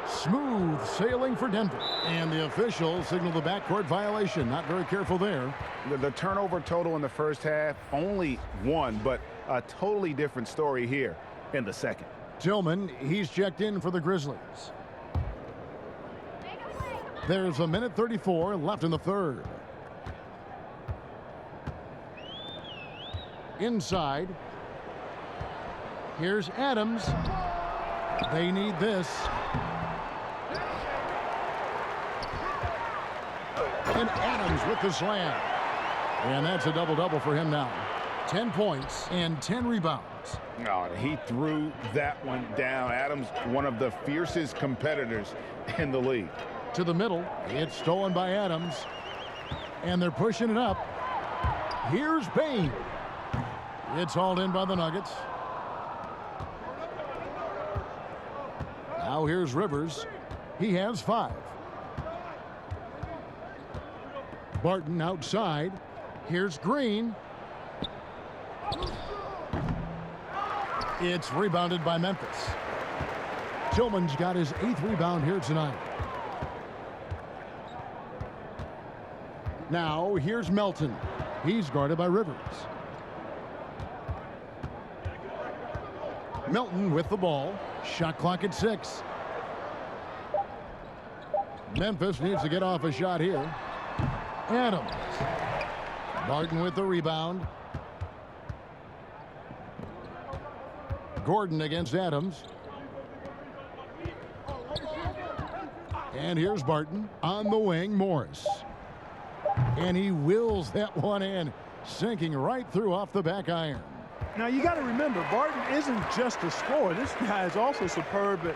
S1: Smooth sailing for Denver. And the officials signal the backcourt violation. Not very careful there.
S3: The turnover total in the first half, only one, but a totally different story here in the second.
S1: Tillman, he's checked in for the Grizzlies. There's a minute 34 left in the third. Inside. Here's Adams. They need this. And Adams with the slam. And that's a double-double for him now. 10 points and 10 rebounds.
S3: Oh, he threw that one down. Adams, one of the fiercest competitors in the league.
S1: To the middle. It's stolen by Adams. And they're pushing it up. Here's Payne. It's hauled in by the Nuggets. Now here's Rivers. He has 5. Barton outside. Here's Green. It's rebounded by Memphis. Tillman's got his 8th rebound here tonight. Now here's Melton. He's guarded by Rivers. Melton with the ball. Shot clock at 6. Memphis needs to get off a shot here. Adams. Barton with the rebound. Gordon against Adams. And here's Barton on the wing. Morris. And he wills that one in, sinking right through off the back iron.
S5: Now, you got to remember, Barton isn't just a scorer. This guy is also superb at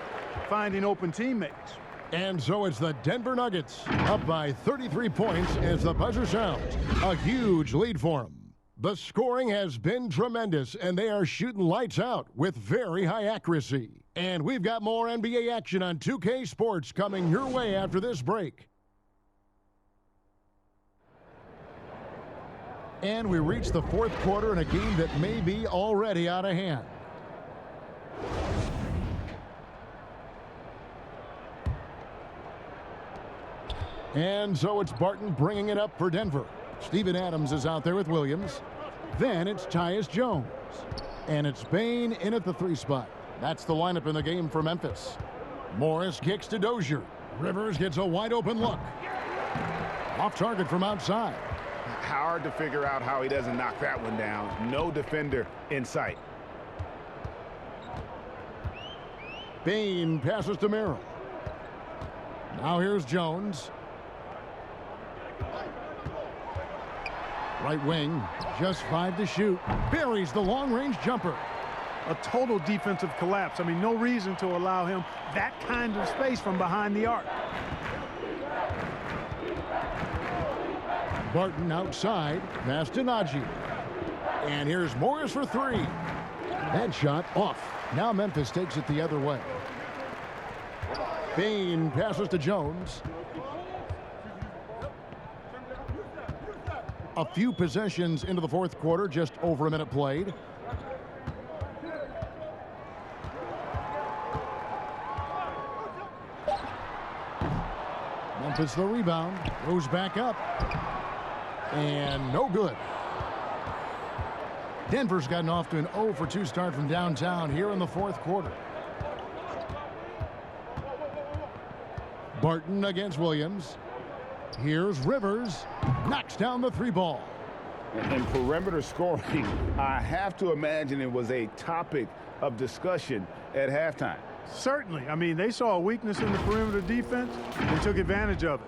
S5: finding open teammates.
S1: And so it's the Denver Nuggets up by 33 points as the buzzer sounds. A huge lead for them. The scoring has been tremendous, and they are shooting lights out with very high accuracy. And we've got more NBA action on 2K Sports coming your way after this break. And we reach the fourth quarter in a game that may be already out of hand. And so it's Barton bringing it up for Denver. Steven Adams is out there with Williams. Then it's Tyus Jones. And it's Payne in at the 3 spot. That's the lineup in the game for Memphis. Morris kicks to Dozier. Rivers gets a wide open look. Off target from outside.
S3: Hard to figure out how he doesn't knock that one down. No defender in sight.
S1: Payne passes to Merrill. Now here's Jones. Right wing, just 5 to shoot. Buries the long-range jumper.
S5: A total defensive collapse. I mean, no reason to allow him that kind of space from behind the arc.
S1: Barton outside, pass to Najee. And here's Morris for 3. That shot off. Now Memphis takes it the other way. Payne passes to Jones. A few possessions into the fourth quarter, just over a minute played. Memphis the rebound, goes back up. And no good. Denver's gotten off to an 0 for 2 start from downtown here in the fourth quarter. Barton against Williams. Here's Rivers. Knocks down the 3 ball.
S3: And perimeter scoring, I have to imagine it was a topic of discussion at halftime.
S5: Certainly. I mean, they saw a weakness in the perimeter defense and took advantage of it.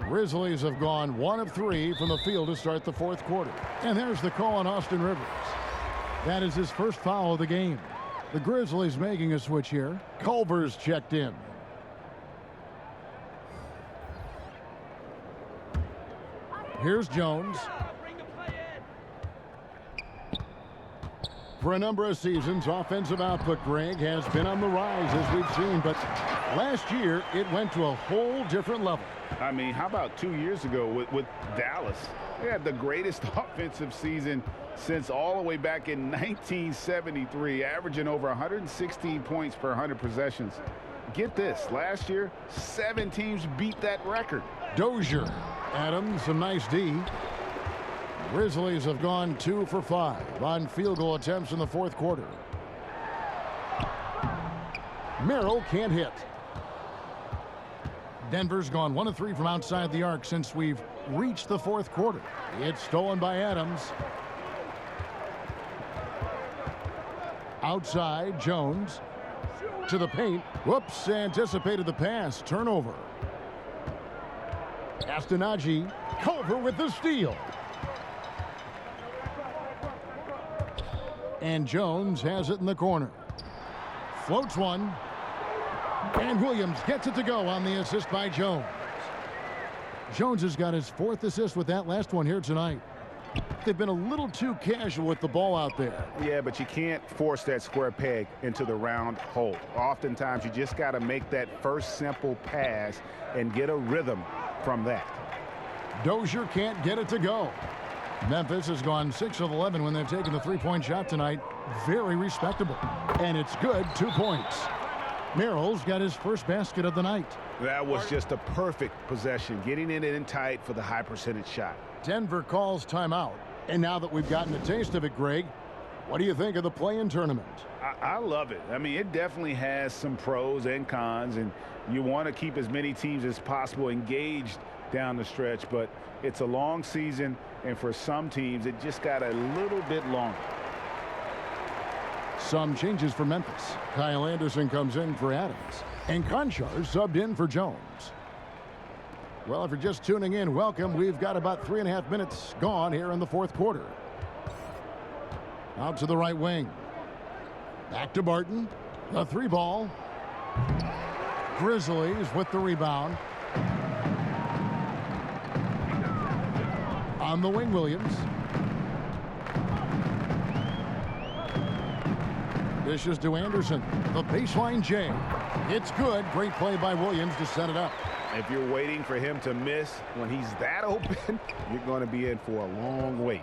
S1: Grizzlies have gone 1 of 3 from the field to start the fourth quarter. And there's the call on Austin Rivers. That is his first foul of the game. The Grizzlies making a switch here. Culver's checked in. Here's Jones. For a number of seasons, offensive output, Greg, has been on the rise, as we've seen. But last year, it went to a whole different level.
S3: I mean, how about 2 years ago with Dallas? They had the greatest offensive season since all the way back in 1973, averaging over 116 points per 100 possessions. Get this, last year, 7 teams beat that record.
S1: Dozier, Adams, some nice D. Grizzlies have gone 2 for 5 on field goal attempts in the fourth quarter. Merrill can't hit. Denver's gone 1 of 3 from outside the arc since we've reached the fourth quarter. It's stolen by Adams. Outside, Jones to the paint. Whoops, anticipated the pass. Turnover. Castanagi, Culver with the steal. And Jones has it in the corner. Floats one. And Williams gets it to go on the assist by Jones. Jones has got his 4th assist with that last one here tonight. They've been a little too casual with the ball out there.
S3: Yeah, but you can't force that square peg into the round hole. Oftentimes, you just got to make that first simple pass and get a rhythm from that.
S1: Dozier can't get it to go. Memphis has gone 6 of 11 when they've taken the three-point shot tonight. Very respectable. And it's good, 2 points. Merrill's got his first basket of the night.
S3: That was just a perfect possession, getting it in tight for the high percentage shot.
S1: Denver calls timeout. And now that we've gotten a taste of it, Greg, what do you think of the play-in tournament?
S3: I love it. I mean, it definitely has some pros and cons, and you want to keep as many teams as possible engaged down the stretch, but it's a long season, and for some teams, it just got a little bit longer.
S1: Some changes for Memphis. Kyle Anderson comes in for Adams, and Conchar subbed in for Jones. Well, if you're just tuning in, welcome. We've got about 3.5 minutes gone here in the fourth quarter. Out to the right wing. Back to Barton. The 3-ball. Grizzlies with the rebound. On the wing, Williams. Dishes to Anderson. The baseline J. It's good. Great play by Williams to set it up.
S3: If you're waiting for him to miss when he's that open, you're going to be in for a long wait.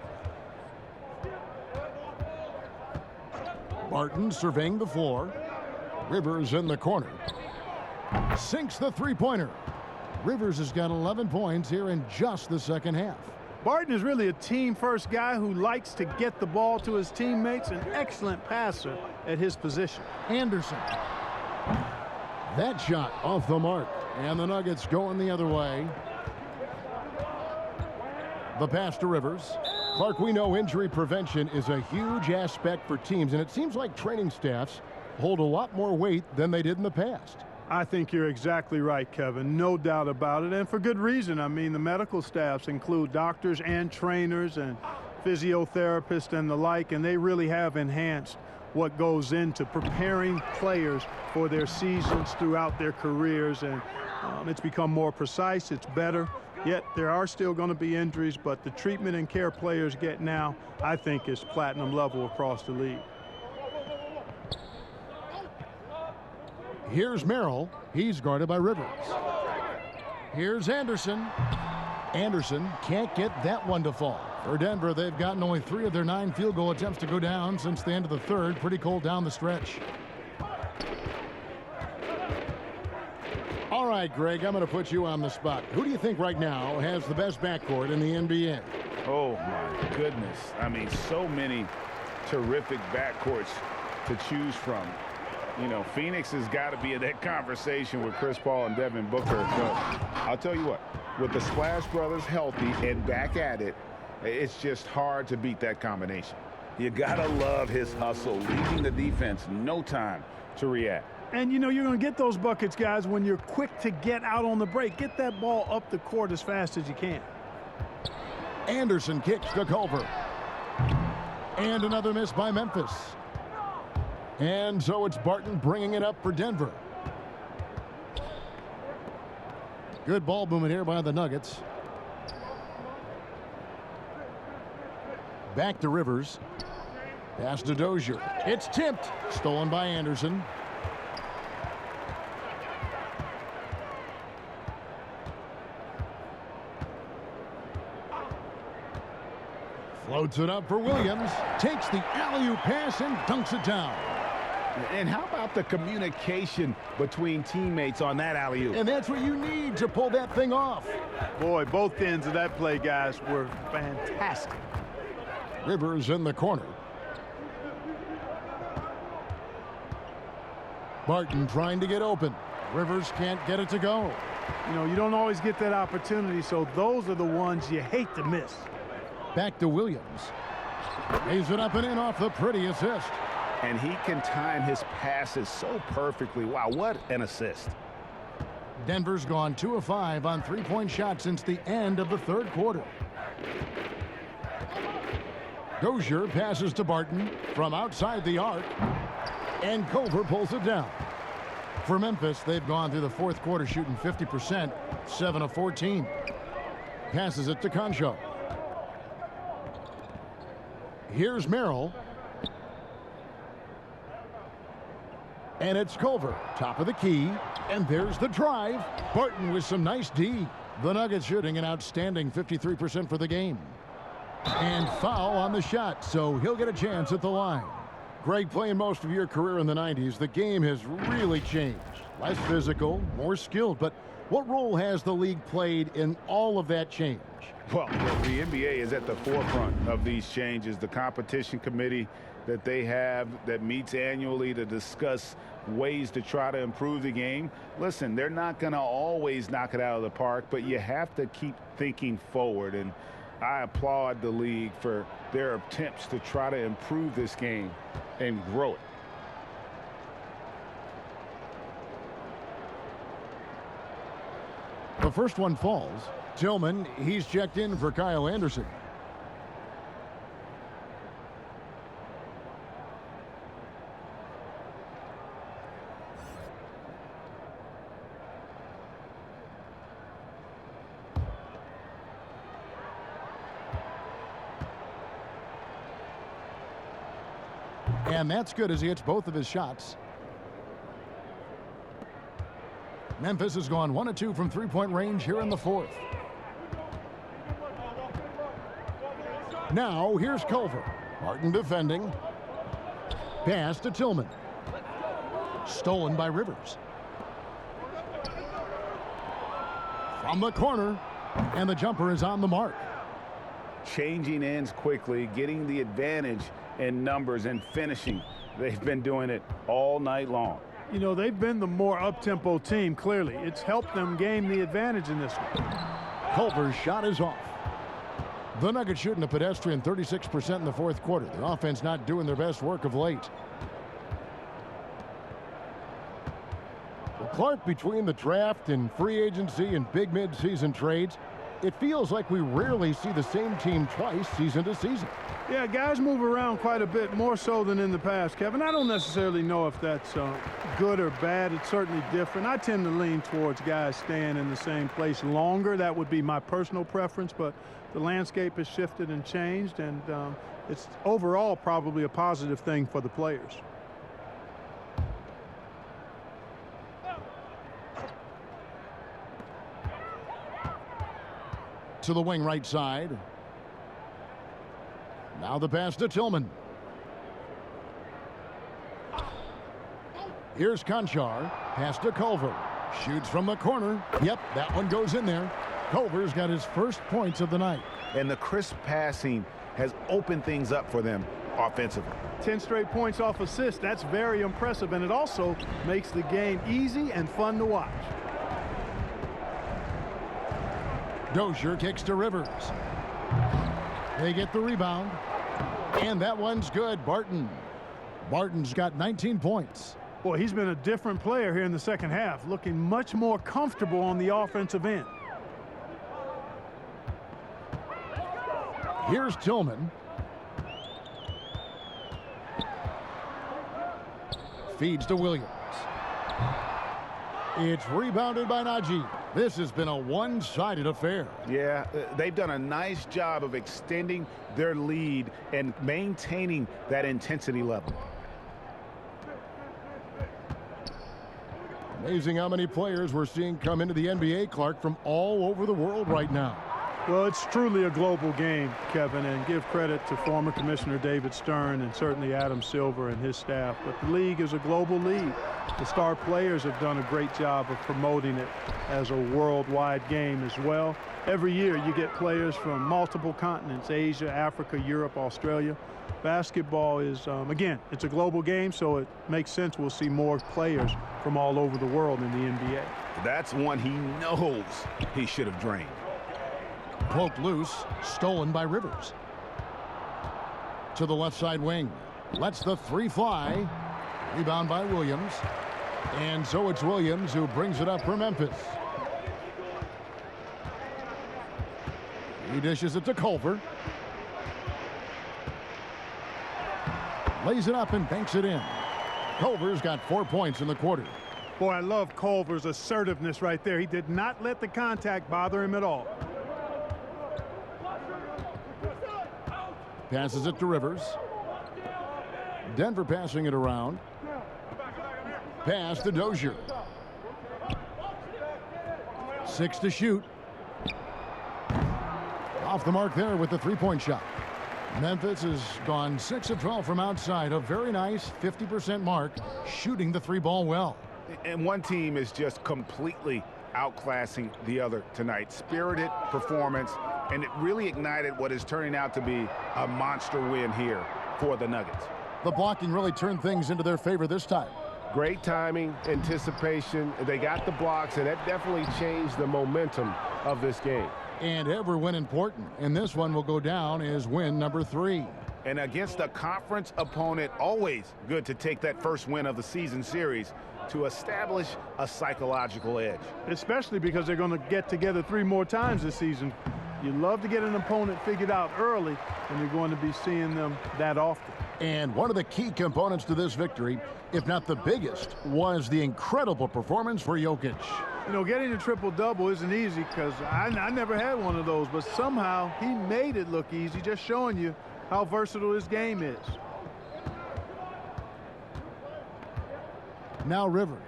S1: Barton surveying the floor. Rivers in the corner. Sinks the three-pointer. Rivers has got 11 points here in just the second half.
S5: Barton is really a team-first guy who likes to get the ball to his teammates, an excellent passer at his position.
S1: Anderson. That shot off the mark. And the Nuggets going the other way. The pass to Rivers. Clark, we know injury prevention is a huge aspect for teams, and it seems like training staffs hold a lot more weight than they did in the past.
S5: I think you're exactly right, Kevin. No doubt about it, and for good reason. I mean, the medical staffs include doctors and trainers and physiotherapists and the like, and they really have enhanced what goes into preparing players for their seasons throughout their careers, and it's become more precise, it's better. Yet there are still going to be injuries, but the treatment and care players get now, I think, is platinum level across the league.
S1: Here's Merrill. He's guarded by Rivers. Here's Anderson. Anderson can't get that one to fall. For Denver, they've gotten only 3 of their 9 field goal attempts to go down since the end of the third. Pretty cold down the stretch. All right, Greg, I'm going to put you on the spot. Who do you think right now has the best backcourt in the NBA?
S3: Oh, my goodness. I mean, so many terrific backcourts to choose from. You know, Phoenix has got to be in that conversation with Chris Paul and Devin Booker. But I'll tell you what, with the Splash Brothers healthy and back at it, it's just hard to beat that combination. You got to love his hustle, leaving the defense no time to react.
S5: And, you know, you're going to get those buckets, guys, when you're quick to get out on the break. Get that ball up the court as fast as you can.
S1: Anderson kicks to Culver. And another miss by Memphis. And so it's Barton bringing it up for Denver. Good ball movement here by the Nuggets. Back to Rivers. Pass to Dozier. It's tipped. Stolen by Anderson. Floats it up for Williams. Takes the alley-oop pass and dunks it down.
S3: And how about the communication between teammates on that alley-oop?
S1: And that's what you need to pull that thing off.
S5: Boy, both ends of that play, guys, were fantastic.
S1: Rivers in the corner. Barton trying to get open. Rivers can't get it to go.
S5: You know, you don't always get that opportunity, so those are the ones you hate to miss.
S1: Back to Williams. Lays it up and in off the pretty assist.
S3: And he can time his passes so perfectly. Wow, what an assist.
S1: Denver's gone 2 of 5 on three-point shots since the end of the third quarter. Dozier passes to Barton from outside the arc. And Culver pulls it down. For Memphis, they've gone through the fourth quarter shooting 50%, 7 of 14. Passes it to Concho. Here's Merrill. And it's Culver, top of the key. And there's the drive. Barton with some nice D. The Nuggets shooting an outstanding 53% for the game. And foul on the shot, so he'll get a chance at the line. Greg, playing most of your career in the 90s, the game has really changed. Less physical, more skilled, but what role has the league played in all of that change?
S3: Well, the NBA is at the forefront of these changes. The competition committee that they have that meets annually to discuss ways to try to improve the game. Listen, they're not going to always knock it out of the park, but you have to keep thinking forward. And I applaud the league for their attempts to try to improve this game and grow it.
S1: The first one falls. Tillman, he's checked in for Kyle Anderson. And that's good as he hits both of his shots. Memphis has gone 1 of 2 from three-point range here in the fourth. Now here's Culver. Martin defending. Pass to Tillman. Stolen by Rivers. From the corner. And the jumper is on the mark.
S3: Changing ends quickly, getting the advantage in numbers and finishing. They've been doing it all night long.
S5: You know, they've been the more up-tempo team, clearly. It's helped them gain the advantage in this one.
S1: Culver's shot is off. The Nuggets shooting a pedestrian 36% in the fourth quarter. The offense not doing their best work of late. Well, Clark, between the draft and free agency and big mid-season trades, it feels like we rarely see the same team twice season to season.
S5: Yeah, guys move around quite a bit, more so than in the past, Kevin. I don't necessarily know if that's good or bad. It's certainly different. I tend to lean towards guys staying in the same place longer. That would be my personal preference, but the landscape has shifted and changed, and it's overall probably a positive thing for the players.
S1: To the wing right side. Now the pass to Tillman. Here's Conchar. Pass to Culver. Shoots from the corner. Yep, that one goes in there. Culver's got his first points of the night.
S3: And the crisp passing has opened things up for them offensively.
S5: 10 straight points off assists. That's very impressive, and it also makes the game easy and fun to watch.
S1: Dozier kicks to Rivers. They get the rebound. And that one's good. Barton's got 19 points.
S5: Boy, he's been a different player here in the second half, looking much more comfortable on the offensive end.
S1: Here's Tillman. Feeds to Williams. It's rebounded by Najee. This has been a one-sided affair.
S3: Yeah, they've done a nice job of extending their lead and maintaining that intensity level.
S1: Amazing how many players we're seeing come into the NBA, Clark, from all over the world right now.
S5: Well, it's truly a global game, Kevin, and give credit to former Commissioner David Stern and certainly Adam Silver and his staff. But the league is a global league. The star players have done a great job of promoting it as a worldwide game as well. Every year you get players from multiple continents, Asia, Africa, Europe, Australia. Basketball is, again, it's a global game, so it makes sense we'll see more players from all over the world in the NBA.
S3: That's one he knows he should have drained.
S1: Poked loose, stolen by Rivers. To the left side wing. Lets the three fly. Rebound by Williams. And so it's Williams who brings it up for Memphis. He dishes it to Culver. Lays it up and banks it in. Culver's got 4 points in the quarter.
S5: Boy, I love Culver's assertiveness right there. He did not let the contact bother him at all.
S1: Passes it to Rivers. Denver passing it around. Pass to Dozier. 6 to shoot. Off the mark there with the three-point shot. Memphis has gone 6 of 12 from outside. A very nice 50% mark, shooting the three ball well.
S3: And one team is just completely outclassing the other tonight. Spirited performance, and it really ignited what is turning out to be a monster win here for the Nuggets.
S1: The blocking really turned things into their favor this time.
S4: Great timing, anticipation. They got the blocks, and that definitely changed the momentum of this game.
S1: And every win important, and this one will go down as win number 3.
S3: And against a conference opponent, always good to take that first win of the season series to establish a psychological edge.
S5: Especially because they're going to get together 3 more times this season. You love to get an opponent figured out early, and you're going to be seeing them that often.
S1: And one of the key components to this victory, if not the biggest, was the incredible performance for Jokic.
S5: You know, getting a triple-double isn't easy because I never had one of those, but somehow he made it look easy, just showing you how versatile his game is.
S1: Now Rivers.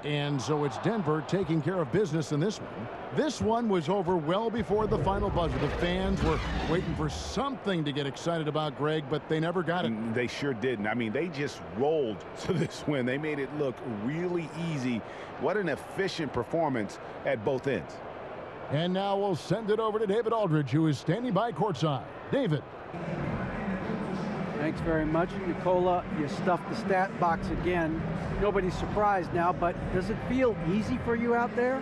S1: And so it's Denver taking care of business in this one. This one was over well before the final buzzer. The fans were waiting for something to get excited about, Greg, but they never got it.
S3: They sure didn't. I mean, they just rolled to this win. They made it look really easy. What an efficient performance at both ends.
S1: And now we'll send it over to David Aldridge, who is standing by courtside. David.
S2: Thanks very much, Nicola. You stuffed the stat box again. Nobody's surprised now, but does it feel easy for you out there?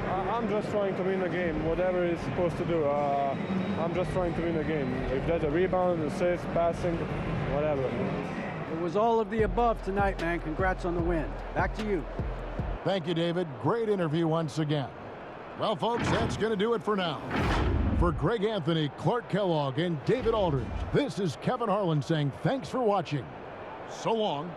S6: I'm just trying to win the game, whatever it's supposed to do. I'm just trying to win the game. If there's a rebound, assist, passing, whatever.
S2: It was all of the above tonight, man. Congrats on the win. Back to you.
S1: Thank you, David. Great interview once again. Well, folks, that's going to do it for now. For Greg Anthony, Clark Kellogg, and David Aldridge, this is Kevin Harlan saying thanks for watching. So long.